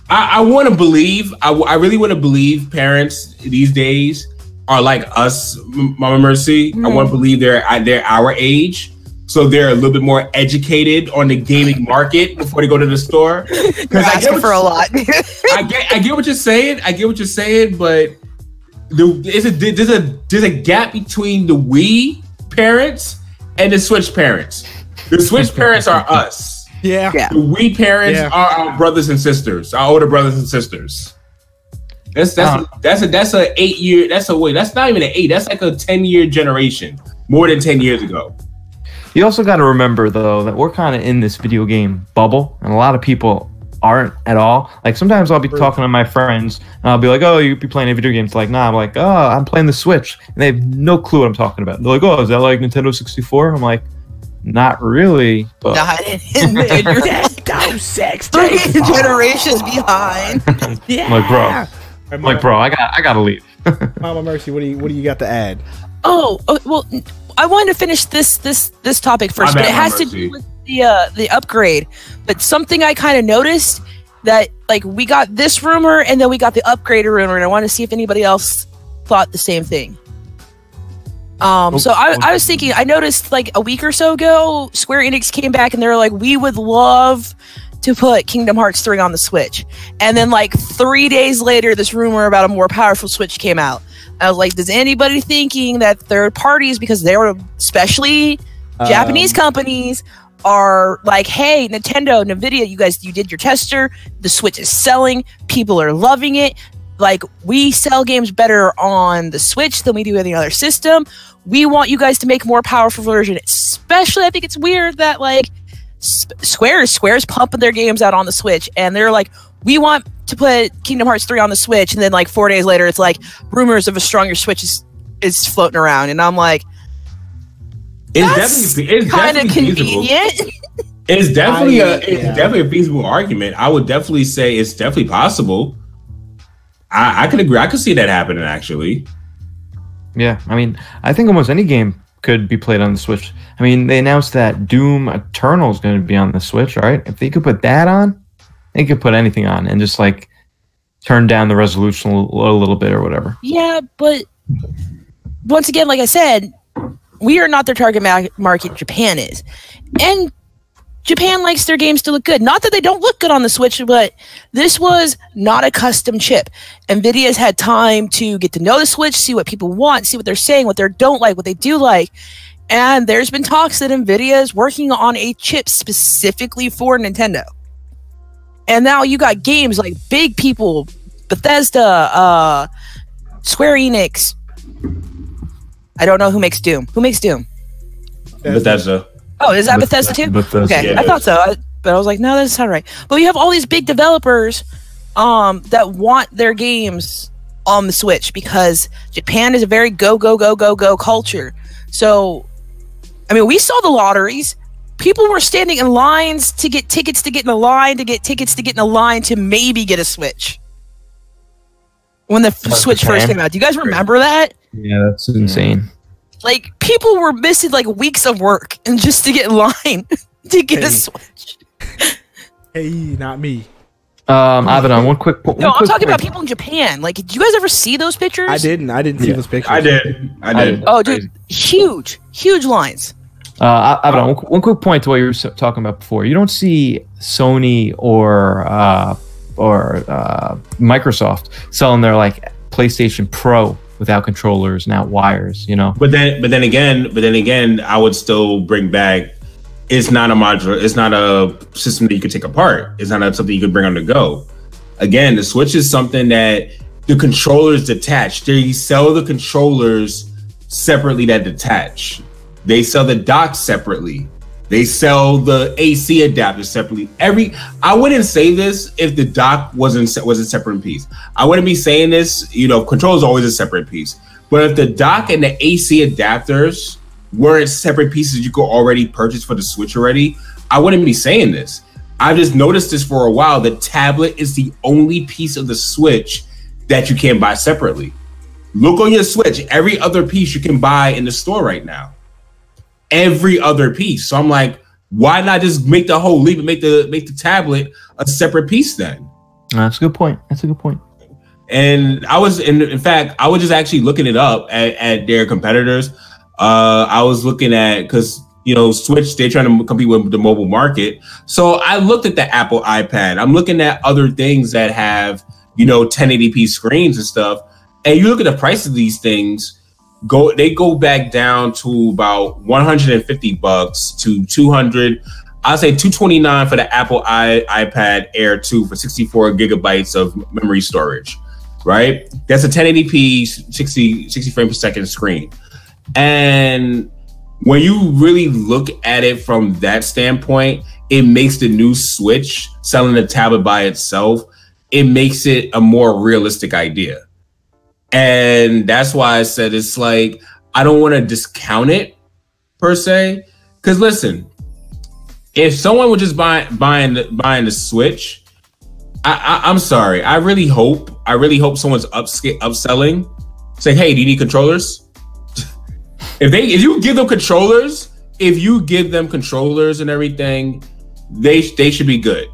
I want to believe. I really want to believe parents these days are like us, Mama Mercy. I want to believe they're our age, so they're a little bit more educated on the gaming market before they go to the store. Because I get for a lot. I get what you're saying. But. There's a gap between the Wii parents and the Switch parents. The Switch parents are us. Yeah. The Wii parents are our brothers and sisters, our older brothers and sisters. That's a 8 year. That's not even an 8. That's like a 10-year generation, more than 10 years ago. You also got to remember though that we're kind of in this video game bubble, and a lot of people aren't at all. Like, sometimes I'll be talking to my friends and I'll be like, "Oh, you be playing a video game?" It's like, "Nah." I'm like, "Oh, I'm playing the Switch," and they have no clue what I'm talking about. They're like, "Oh, is that like Nintendo 64?" I'm like, "Not really." But You're 3 generations behind. I'm like, bro, I gotta leave. Mama Mercy, what do you got to add? Oh well, I wanted to finish this topic first, but it has to do with the upgrade. But something I kind of noticed that, like, we got this rumor and then we got the upgrade rumor, and I want to see if anybody else thought the same thing. So I was thinking, I noticed like a week or so ago, Square Enix came back and they were like, we would love to put Kingdom Hearts 3 on the Switch. And then like 3 days later, this rumor about a more powerful Switch came out. I was like, does anybody thinking that third parties, because they were especially Japanese companies, are like, hey, Nintendo, Nvidia, you did your tester, the Switch is selling, people are loving it, like, we sell games better on the Switch than we do any other system, we want you guys to make a more powerful version. Especially, I think it's weird that, like, Square's pumping their games out on the Switch, and they're like, we want to put Kingdom Hearts 3 on the Switch, and then like 4 days later it's like rumors of a stronger Switch is floating around, and I'm like, it's kind of convenient. It's definitely a feasible argument. I would definitely say it's definitely possible. I could agree. I could see that happening, actually. Yeah, I mean, I think almost any game could be played on the Switch. I mean, they announced that Doom Eternal is going to be on the Switch, right? If they could put that on, they could put anything on and just like turn down the resolution a little bit or whatever. Yeah, but once again, like I said, we are not their target market. Japan is, and Japan likes their games to look good. Not that they don't look good on the Switch, but this was not a custom chip. NVIDIA's had time to get to know the Switch, see what people want, see what they're saying, what they don't like, what they do like. And there's been talks that NVIDIA is working on a chip specifically for Nintendo. And now you got games like big people, Bethesda, Square Enix. I don't know who makes Doom. Who makes Doom? Bethesda. Oh, is that Bethesda too? Bethesda. Okay, Yeah. I thought so, but I was like, no, that doesn't sound right. But you have all these big developers that want their games on the Switch because Japan is a very go culture. So, I mean, we saw the lotteries. People were standing in lines to get tickets to get in the line, to get tickets to get in the line to maybe get a Switch. When the Switch first came out. Do you guys remember that? Yeah, that's insane. Like, people were missing like weeks of work and just to get in line to get a Switch. Hey, not me. Abaddon, one quick. No, I'm talking about people in Japan. Like, did you guys ever see those pictures? I didn't see those pictures. I did. Oh, dude, huge lines. Abaddon, one quick point to what you were talking about before. You don't see Sony or Microsoft selling their like PlayStation Pro without controllers and out wires, you know. But then again, I would still bring back. It's not a modular. It's not a system that you could take apart. It's not something you could bring on the go. Again, the Switch is something that the controllers detach. They sell the controllers separately that detach. They sell the dock separately. They sell the AC adapter separately. I wouldn't say this if the dock was a separate piece. I wouldn't be saying this, you know, control is always a separate piece. But if the dock and the AC adapters weren't separate pieces you could already purchase for the Switch already, I wouldn't be saying this. I've just noticed this for a while. The tablet is the only piece of the Switch that you can buy separately. Look on your Switch. Every other piece you can buy in the store right now. Every other piece. So I'm like, why not just make the whole leap and make the tablet a separate piece then? That's a good point. And I was in fact, I was just actually looking it up at their competitors. I was looking at, because you know, Switch, they're trying to compete with the mobile market. So I looked at the Apple iPad. I'm looking at other things that have, you know, 1080p screens and stuff. And you look at the price of these things, they go back down to about $150 to 200. I'll say $229 for the Apple iPad Air 2 for 64 gigabytes of memory storage, right? That's a 1080p 60 frames per second screen. And when you really look at it from that standpoint, it makes the new Switch, selling the tablet by itself, it makes it a more realistic idea. And that's why I said it's like, I don't want to discount it per se. Because listen, if someone would just buying the Switch, I'm sorry. I really hope someone's upselling, saying, hey, do you need controllers? If you give them controllers and everything, they should be good.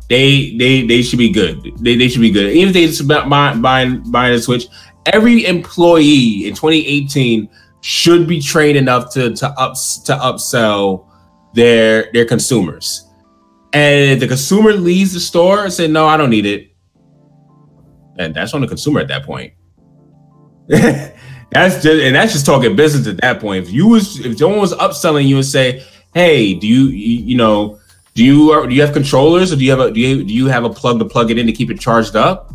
They should be good. They should be good. Even if they just buying a Switch, every employee in 2018 should be trained enough to upsell their consumers. And if the consumer leaves the store and said, no, I don't need it, and that's on the consumer at that point. That's just talking business at that point. If someone was upselling you and say, hey, do you have controllers, or do you have a plug to plug it in to keep it charged up?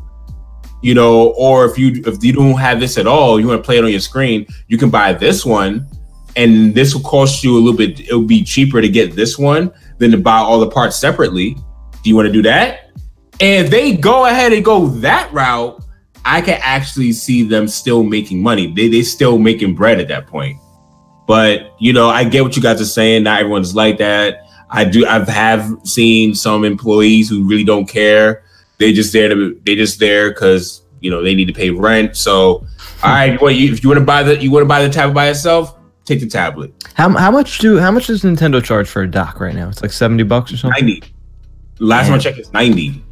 You know, or if you don't have this at all, you want to play it on your screen, you can buy this one, and this will cost you a little bit. It'll be cheaper to get this one than to buy all the parts separately. Do you want to do that? And if they go ahead and go that route, I can actually see them still making money. They still making bread at that point. But you know, I get what you guys are saying. Not everyone's like that. I have seen some employees who really don't care. They just there because you know they need to pay rent. So, all right, if you want to buy the tablet by itself, take the tablet. How much does Nintendo charge for a dock right now? It's like $70 or something. 90. Last time I checked, it's 90.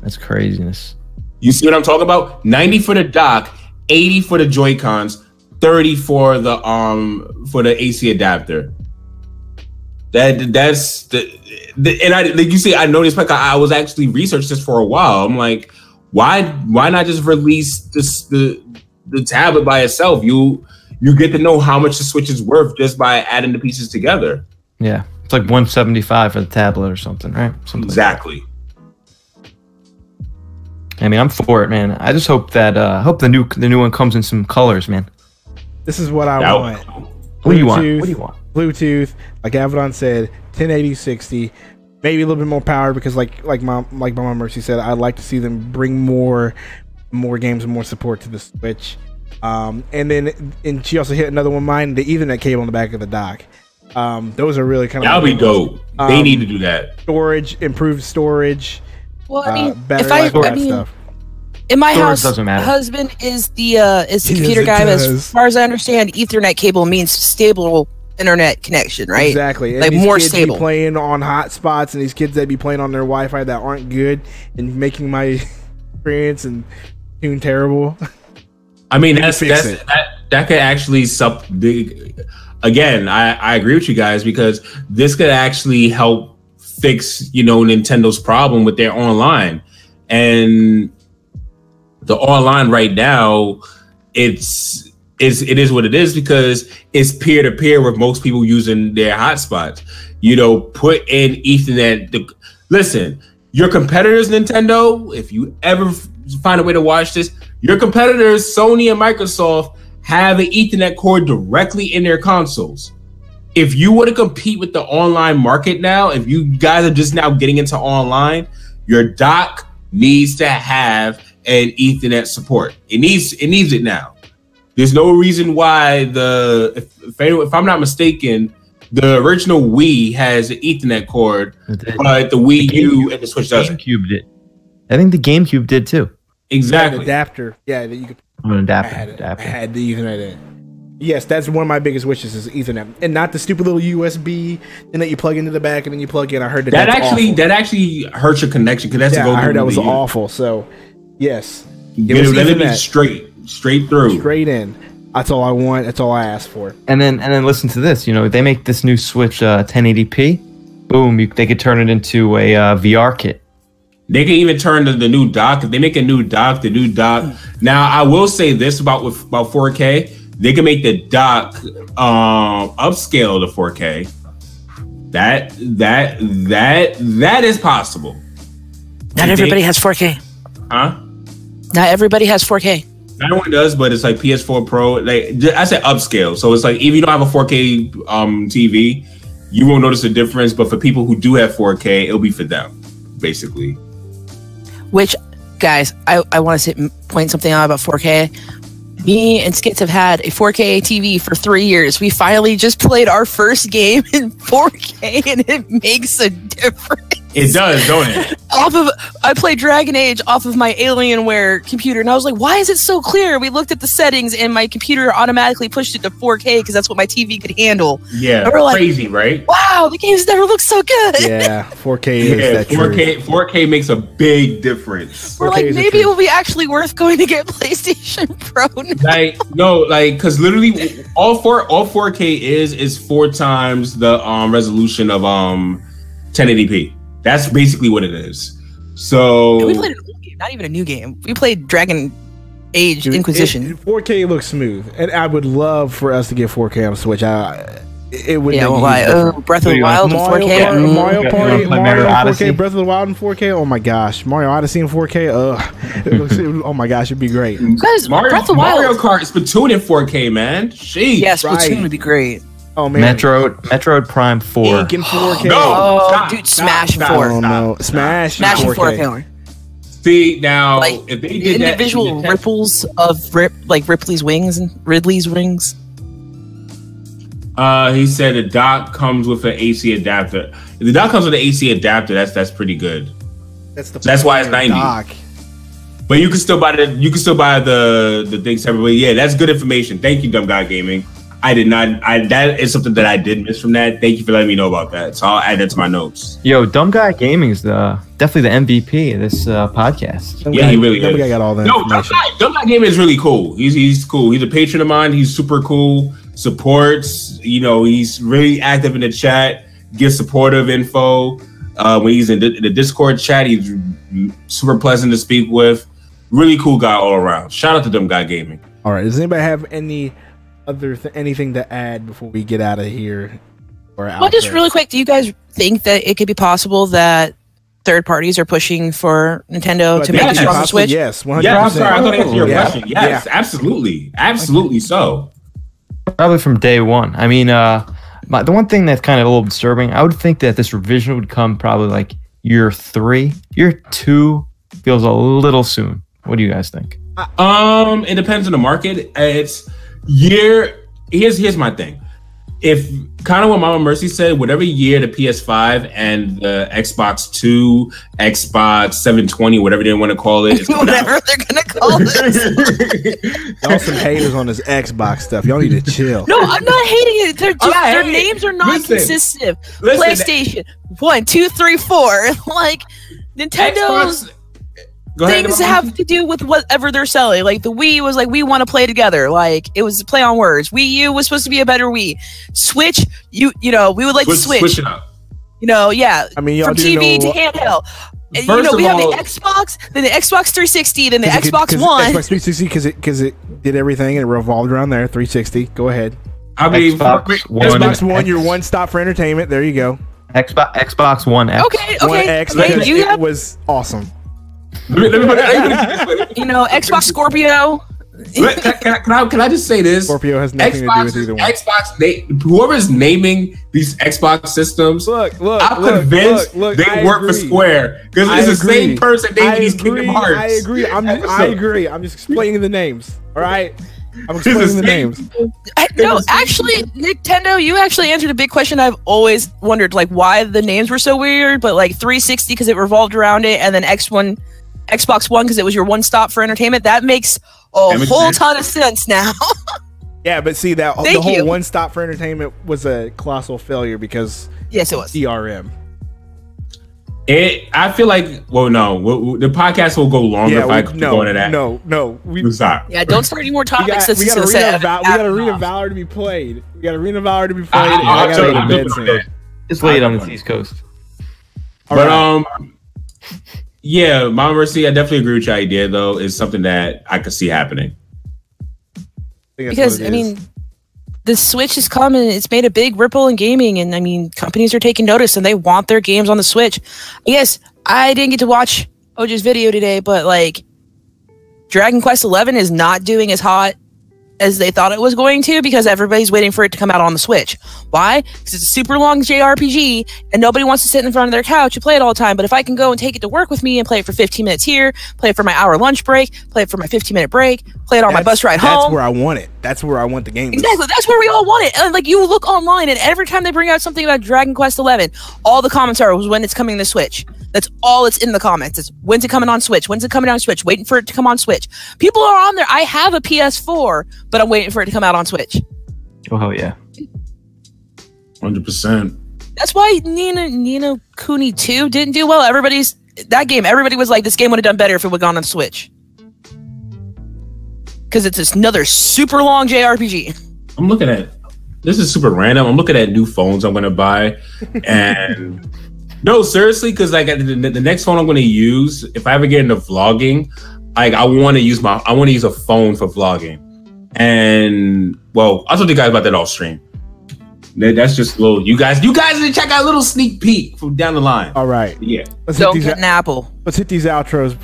That's craziness. You see what I'm talking about? 90 for the dock, 80 for the Joy-Cons, 30 for the AC adapter. That's and I like you say, I noticed like I was actually researched this for a while. I'm like, why not just release the tablet by itself? You get to know how much the Switch is worth just by adding the pieces together. Yeah, it's like $175 for the tablet or something, right? Something exactly. Like I mean, I'm for it, man. I just hope that the new one comes in some colors, man. This is what I want. What do you want? What do you want? Bluetooth, like Avedon said, 1080 60, maybe a little bit more power because like Mama Mercy said, I'd like to see them bring more games and more support to the Switch. And she also hit another one, mine, the Ethernet cable on the back of the dock. Those are really kind of that'll be dope. They need to do that. Storage, improved storage. Well, I mean, stuff. In my house, husband is the computer guy. As far as I understand, Ethernet cable means stable internet connection, right? Exactly. And like more stable. Be playing on hotspots, and these kids that be playing on their Wi-Fi that aren't good, and making my experience and tune terrible. I mean, that could actually again. I agree with you guys because this could actually help fix Nintendo's problem with their online. And the online right now, it is what it is because it's peer to peer with most people using their hotspots. Put in Ethernet. Listen, your competitors, Nintendo, if you ever find a way to watch this, your competitors, Sony and Microsoft, have an Ethernet cord directly in their consoles. If you want to compete with the online market now, if you guys are just now getting into online, your dock needs to have an Ethernet support. It needs it now. There's no reason why if I'm not mistaken, the original Wii has an Ethernet cord, but the Wii U and the Switch doesn't. GameCube did. I think the GameCube did too. Yeah, Exactly. an adapter. Yeah, that you could. An adapter. I had the Ethernet in. Yes, that's one of my biggest wishes is Ethernet, and not the stupid little USB and that you plug into the back and then you plug in. I heard that actually hurts your connection because that's I heard that was awful. So, yes, let it be straight through, straight in. That's all I want. That's all I asked for. And then listen to this. They make this new Switch 1080p. Boom, they could turn it into a VR kit. They can even turn the new dock. If they make a new dock, the new dock. Now, I will say this about 4K. They can make the dock upscale to 4K. That is possible. Not everybody has 4K. Huh? Not everybody has 4K. Not everyone does, but it's like PS4 Pro. Like I said, upscale. So it's like if you don't have a 4K TV, you won't notice a difference. But for people who do have 4K, it'll be for them, basically. Which, guys, I want to point something out about 4K. Me and Skits have had a 4K TV for 3 years. We finally just played our first game in 4K, and it makes a difference. It does, don't it? I played Dragon Age off of my Alienware computer, and I was like, why is it so clear? We looked at the settings, and my computer automatically pushed it to 4K because that's what my TV could handle. Yeah, and we're like, crazy, right? Wow, the games never look so good. Yeah, 4K is that 4K makes a big difference. We're like, maybe it will be actually worth going to get PlayStation Pro now. Because literally all 4K is 4 times the resolution of 1080p. That's basically what it is. So we played an old game, not even a new game. We played Dragon Age Inquisition. 4K looks smooth, and I would love for us to get 4K on Switch. It would. Breath of the Wild in 4K. Mario Party, Mario 4K, Breath of the Wild in 4K. Oh my gosh, Mario Odyssey in 4K. Oh my gosh, it'd be great. Guys, Mario Kart, Splatoon in 4K, man. Jeez. Yes, Splatoon would be great. Oh man, Metroid Prime 4. Ink in 4K. No, dude, Smash 4. Oh no, Smash in 4K. See now, if they did the individual ripples of Ripley's wings and Ridley's rings. He said the dock comes with an AC adapter. If the dock comes with an AC adapter, that's pretty good. That's why it's 90. Dock. But you can still buy the thing separately. Yeah, that's good information. Thank you, Dumb Guy Gaming. I did not. That is something that I did miss from that. Thank you for letting me know about that. So I'll add that to my notes. Yo, Dumb Guy Gaming is definitely the MVP of this podcast. He really is. Dumb Guy got all that information. Dumb Guy Gaming is really cool. He's cool. He's a patron of mine. He's super cool. Supports. He's really active in the chat. gives supportive info. When he's in the Discord chat, he's super pleasant to speak with. Really cool guy all around. Shout out to Dumb Guy Gaming. All right. Does anybody have any other anything to add before we get out of here? Well, just really quick, do you guys think that it could be possible that third parties are pushing for Nintendo to make a stronger Switch? Yes, 100%. Yeah, I'm sorry, I thought I answered your question. Yes, absolutely so. Probably from day one. I mean, the one thing that's kind of a little disturbing, I would think that this revision would come probably like year 3. Year 2 feels a little soon. What do you guys think? It depends on the market. It's here's my thing. If kind of what Mama Mercy said, whatever year the PS5 and the Xbox 2, Xbox 720, whatever they want to call it, whatever they're gonna call this. Y'all some haters on this Xbox stuff. Y'all need to chill. No, I'm not hating it. They're just, their names are not consistent. PlayStation 1, 2, 3, 4. Like Nintendo's things have to do with whatever they're selling. Like the Wii was like, we want to play together. Like it was a play on words. Wii U was supposed to be a better Wii. Switch, you know, we would like to switch it up. You know, yeah. I mean, from TV to handheld. You know, we have the Xbox, then the Xbox 360, then the Xbox One. Xbox 360 because it did everything and it revolved around there. 360. Go ahead. I mean, Xbox One, your one stop for entertainment. There you go. Xbox One X. Okay. One X because it was awesome. You know, Xbox Scorpio. Can I just say this? Scorpio has nothing to do with either one. Xbox, whoever's naming these Xbox systems, I'm convinced they work for Square because it's the same person naming these Kingdom Hearts. I agree. I agree. I'm just explaining the names. All right. I'm explaining the names. No, actually, Nicktendo, you actually answered a big question I've always wondered, like why the names were so weird. But like 360 because it revolved around it, and then Xbox One because it was your one stop for entertainment. That makes a whole ton of sense now. Yeah, but see that the whole one stop for entertainment was a colossal failure because yes, it was DRM. I feel like the podcast will go longer if I go into that. No, we stop. Yeah, don't start any more topics. We got Arena of Valor to be played. I gotta go to bed soon. It's late on the East Coast. But yeah, Mama Mercy, I definitely agree with your idea though. It's something that I could see happening. Because I mean, the Switch has come and it's made a big ripple in gaming, and I mean, companies are taking notice and they want their games on the Switch. Yes, I didn't get to watch OJ's video today, but like, Dragon Quest XI is not doing as hot as they thought it was going to because everybody's waiting for it to come out on the Switch. Why? Because it's a super long JRPG and nobody wants to sit in front of their couch and play it all the time. But if I can go and take it to work with me and play it for 15 minutes here, play it for my hour lunch break, play it for my 15-minute break, play it on my bus ride home. That's where I want it. That's where I want the game. Exactly. That's where we all want it. And like you look online and every time they bring out something about Dragon Quest XI, all the comments are when it's coming to Switch. That's all it's in the comments. It's when's it coming on Switch? When's it coming on Switch? Waiting for it to come on Switch. People are on there. I have a PS4, but I'm waiting for it to come out on Switch. Oh hell yeah. 100%. That's why Nino Kuni 2 didn't do well. Everybody was like, this game would have done better if it would have gone on Switch. Because it's another super long JRPG. I'm looking at this is super random. I'm looking at new phones I'm gonna buy, and no, seriously, because like the next phone I'm gonna use, if I ever get into vlogging, like I want to use a phone for vlogging. And well, I'll tell you guys about that off stream. That's just a little. You guys need to check out a little sneak peek from down the line. All right. Yeah. Don't get an apple. Let's hit these outros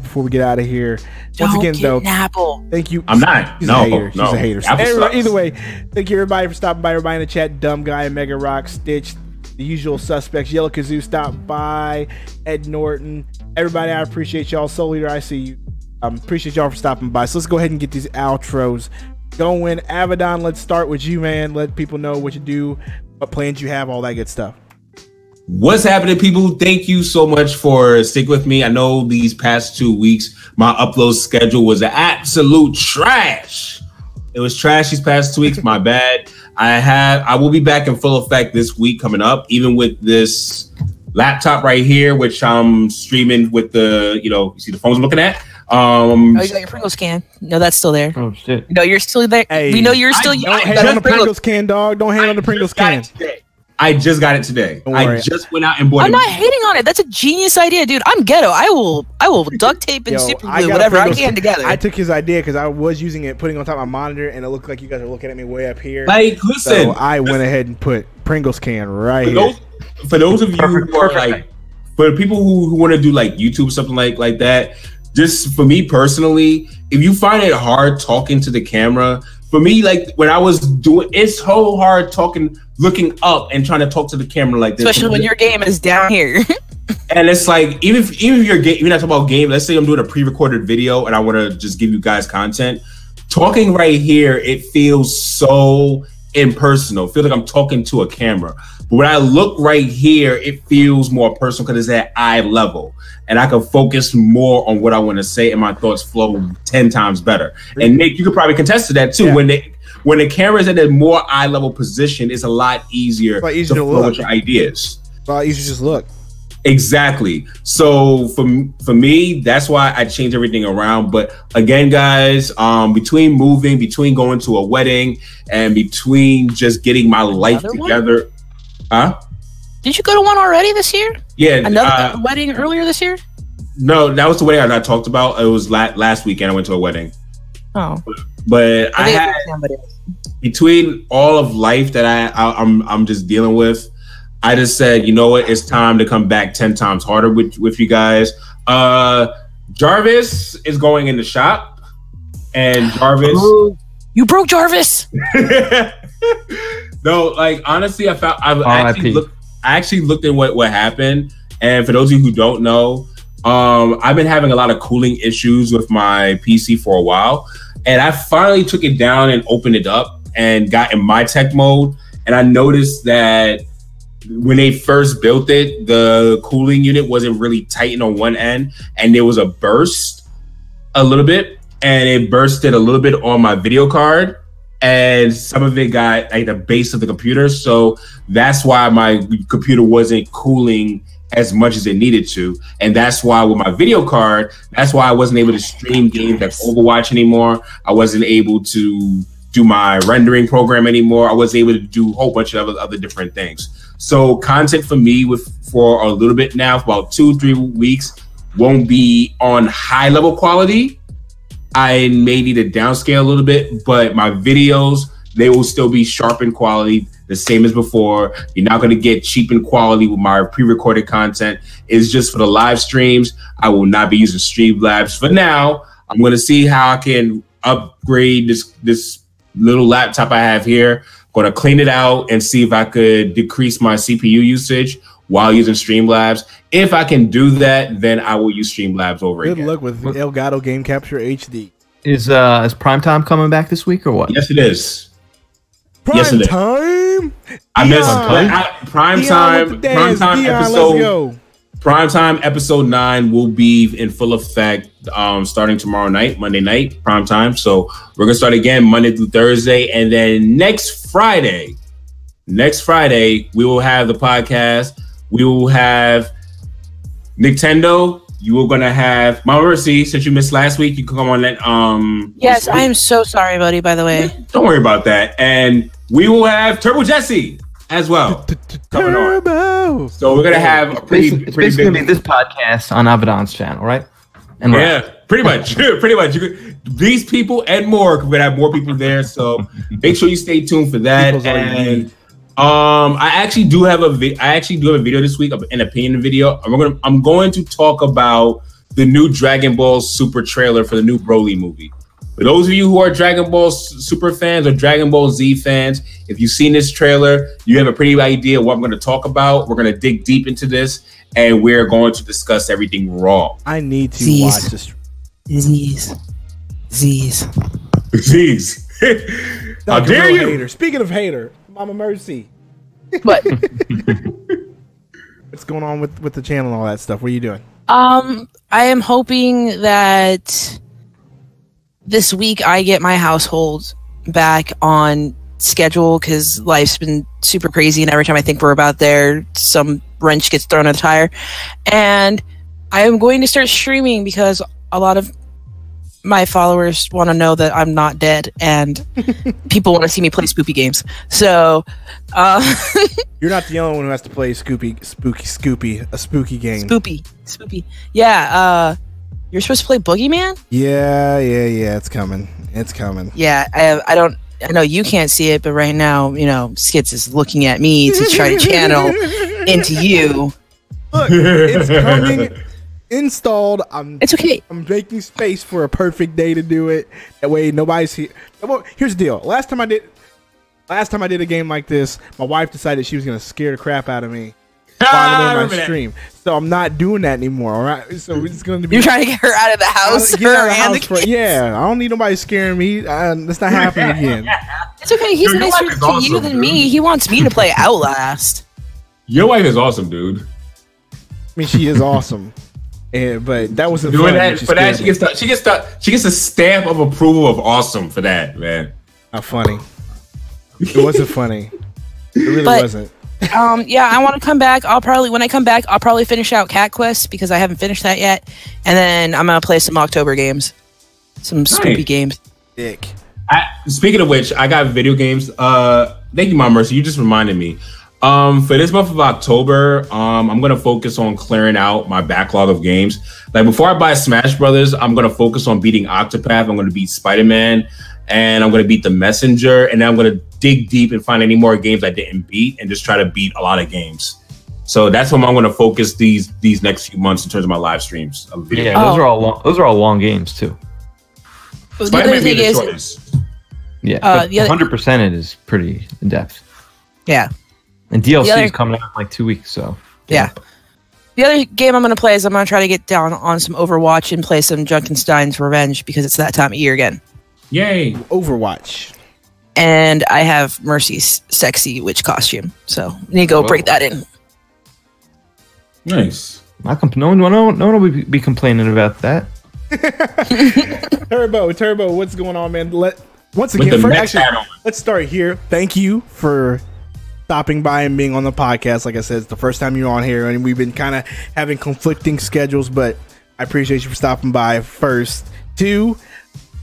before we get out of here. Once again, though, an apple. Thank you. I'm not. She's a hater. Either way, thank you everybody for stopping by. Everybody in the chat, Dumb Guy, Mega Rock, Stitch, the usual suspects, Yellow Kazoo stopped by, Ed Norton. Everybody, I appreciate y'all. Soul Leader, I see you. Appreciate y'all for stopping by. So let's go ahead and get these outros going. Abaddon, let's start with you, man. Let people know what you do, what plans you have, all that good stuff. What's happening, people? Thank you so much for sticking with me. I know these past 2 weeks, my upload schedule was absolute trash. It was trash these past 2 weeks. My bad. I will be back in full effect this week coming up, even with this laptop right here, which I'm streaming with the, you see the phones I'm looking at. Oh, you got your Pringles can. No, that's still there. Oh shit. No, you're still there. Hey, we know you're still. Don't hate on the Pringles can, dog. Don't hate on the Pringles can. I just got it today. I just went out and bought it. I'm not hating on it. That's a genius idea, dude. I'm ghetto. I will duct tape and super glue whatever I can together. I took his idea because I was using it, putting it on top of my monitor, and it looked like you guys are looking at me way up here. Like, listen. So I went ahead and put Pringles can right here. For those of you who are like, for people who want to do like YouTube or something like that, just for me personally, if you find it hard talking to the camera, for me, like when I was doing, it's so hard looking up and trying to talk to the camera like this. Especially when your game is down here. And it's like, even if you're not talking about game, let's say I'm doing a pre-recorded video and I want to just give you guys content. Talking right here, it feels so impersonal. It feels like I'm talking to a camera. But when I look right here, it feels more personal because it's at eye level. And I can focus more on what I want to say and my thoughts flow 10 times better. And Nick, you could probably contest to that too. Yeah. When the camera is at a more eye level position, it's a lot easier to flow with your ideas. It's a lot easier to just look. Exactly. So for me, that's why I changed everything around. But again, guys, between moving, between going to a wedding, and between just getting my life together. Huh? Did you go to one already this year? Yeah. Another wedding earlier this year? No, that was the wedding I talked about. It was last weekend. I went to a wedding. Oh. But I had, between all of life that I'm just dealing with, I just said, you know what? It's time to come back 10 times harder with you guys. Jarvis is going in the shop, and Jarvis. Oh, you broke Jarvis. No, like honestly, I actually looked at what happened, and for those of you who don't know, I've been having a lot of cooling issues with my PC for a while, and I finally took it down and opened it up and got in my tech mode, and I noticed that when they first built it, the cooling unit wasn't really tight on one end, and there was a burst a little bit, and it bursted a little bit on my video card, and some of it got like the base of the computer. So that's why my computer wasn't cooling as much as it needed to. And that's why with my video card, that's why I wasn't able to stream games like Overwatch anymore. I wasn't able to do my rendering program anymore. I wasn't able to do a whole bunch of other different things. So content for me for a little bit now, for about 2-3 weeks, won't be on high level quality. I may need to downscale a little bit, but my videos, they will still be sharp in quality, the same as before. You're not going to get cheap in quality with my pre-recorded content. It's just for the live streams. I will not be using Streamlabs for now. I'm going to see how I can upgrade this little laptop I have here. Going to clean it out and see if I could decrease my CPU usage while using Streamlabs. If I can do that, then I will use Streamlabs over again. Good luck with Elgato Game Capture HD. Is Primetime coming back this week or what? Yes, it is. Primetime. I missed Primetime episode. Primetime episode 9 will be in full effect starting tomorrow night, Monday night, primetime. So we're gonna start again Monday through Thursday, and then next Friday, we will have the podcast. We will have Nicktendo. You are gonna have Mama Mercy. Since you missed last week, you can come on that. Yes, I am so sorry, buddy. By the way, don't worry about that. And we will have Turbo Jesse as well. Turbo. So we're gonna have a pretty big. Gonna be this podcast on Abaddon's channel, right? And yeah, pretty much. Pretty much. These people and more. We're gonna have more people there. So make sure you stay tuned for that. And I actually do have a video this week, an opinion video. I'm going to talk about the new Dragon Ball Super trailer for the new Broly movie. For those of you who are Dragon Ball Super fans or Dragon Ball Z fans, if you've seen this trailer, you have a pretty idea what I'm going to talk about. We're going to dig deep into this, and we're going to discuss everything raw. I need to watch this. Z's. How dare you? Hater. Speaking of hater, Mama Mercy. What? What's going on with the channel and all that stuff? What are you doing? I am hoping that this week I get my household back on schedule because life's been super crazy, and every time I think we're about there, some wrench gets thrown in the tire. And I am going to start streaming because a lot of my followers want to know that I'm not dead, and people want to see me play spoopy games. So, you're not the only one who has to play a spooky game. Spoopy. Yeah. You're supposed to play Boogeyman? Yeah. It's coming. Yeah. I know you can't see it, but right now, Skits is looking at me to try to channel into you. Look, it's coming. Installed. It's okay. I'm making space for a perfect day to do it. That way, nobody's here. Well, here's the deal. Last time I did a game like this, my wife decided she was gonna scare the crap out of me while I'm in my stream. So I'm not doing that anymore. All right. So it's gonna be. You're trying to get her out of the house. Yeah. I don't need nobody scaring me. That's not happening again. It's okay. He's nicer to you than me. He wants me to play Outlast. Your wife is awesome, dude. I mean, she is awesome. But that wasn't doing fun. that for that. She gets a stamp of approval of awesome for that, man. Not funny. It wasn't funny. It really wasn't. Yeah, I want to come back. When I come back, I'll probably finish out Cat Quest because I haven't finished that yet, and then I'm gonna play some October games, some spoopy games. Dick. Speaking of which, I got video games. Thank you, Mom Mercy. You just reminded me. For this month of October, I'm gonna focus on clearing out my backlog of games. Like before I buy Smash Brothers, I'm gonna focus on beating Octopath. I'm gonna beat Spider-Man, and I'm gonna beat The Messenger, and then I'm gonna dig deep and find any more games I didn't beat, and just try to beat a lot of games. So that's what I'm gonna focus these next few months in terms of my live streams. Yeah, those are all long games too. Spider-Man being the shortest. Yeah, 100% it is pretty in depth. Yeah. And DLC is coming out in like 2 weeks, so yeah. The other game I'm going to play is I'm going to try to get down on some Overwatch and play some Junkenstein's Revenge because it's that time of year again. Yay! Overwatch. And I have Mercy's sexy witch costume, so I need to go break that in. Nice. No one will be complaining about that. Turbo, what's going on, man? Once again, let's start here. Thank you for stopping by and being on the podcast. Like I said, it's the first time you're on here, and we've been kind of having conflicting schedules, but I appreciate you for stopping by first. 2,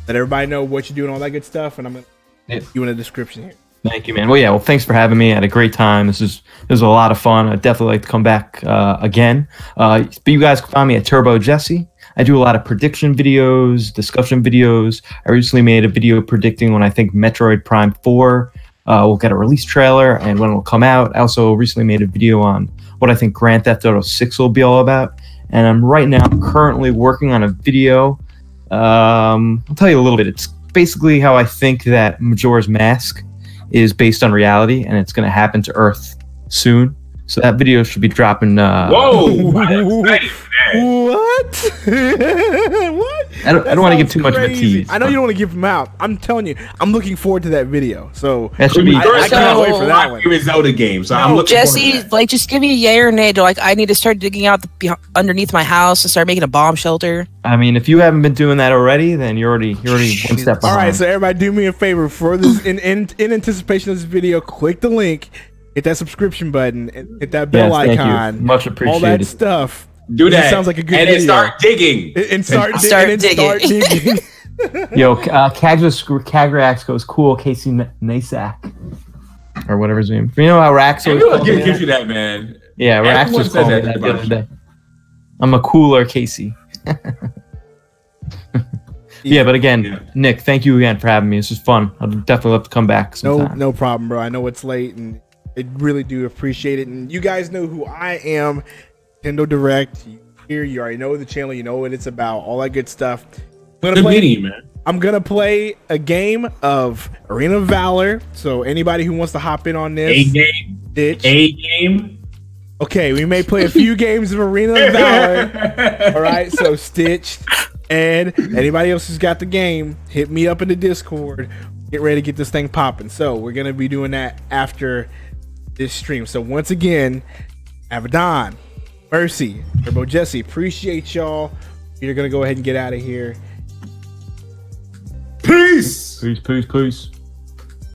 let everybody know what you're doing, all that good stuff, and I'm going to put you in the description here. Thank you, man. Well, thanks for having me. I had a great time. This was a lot of fun. I'd definitely like to come back again. But you guys can find me at Turbo Jesse. I do a lot of prediction videos, discussion videos. I recently made a video predicting when I think Metroid Prime 4 we'll get a release trailer and when it will come out. I also recently made a video on what I think Grand Theft Auto 6 will be all about. And I'm right now currently working on a video. I'll tell you a little bit. It's basically how I think that Majora's Mask is based on reality, and it's going to happen to Earth soon. So that video should be dropping. Whoa! What? What? I don't want to give too much of a tease. I know you don't want to give them out. I'm telling you, I'm looking forward to that video. So that should be. I can't wait for that one. Favorite Zelda game. So I'm looking. Jesse, like, just give me a yay or nay. Like, I need to start digging out underneath my house and start making a bomb shelter. I mean, if you haven't been doing that already, then you're already one step behind. All right, so everybody, do me a favor for this. In anticipation of this video, click the link. Hit that subscription button and hit that bell icon. Much appreciated. All that stuff. Do that. It sounds like a good video. And start digging. And start digging. Yo, Kagrax goes cool. Casey Nasak, or whatever his name. You know how Rax always gives you that, man. Yeah, Rax just called me that the other day. I'm a cooler Casey. Yeah, but again, Nick, thank you again for having me. This is fun. I'd definitely love to come back sometime. No problem, bro. I know it's late, and I really do appreciate it. And you guys know who I am. Nicktendo Direct. You already know the channel. You know what it's about. All that good stuff. I'm gonna play a game of Arena of Valor. So anybody who wants to hop in on this, A game. Okay, we may play a few games of Arena of Valor. All right, so Stitch, Ed, anybody else who's got the game, hit me up in the Discord. Get ready to get this thing popping. So we're gonna be doing that after this stream. So once again, Abaddon, Mercy, Turbo Jesse, appreciate y'all. We're gonna go ahead and get out of here. Peace. Peace.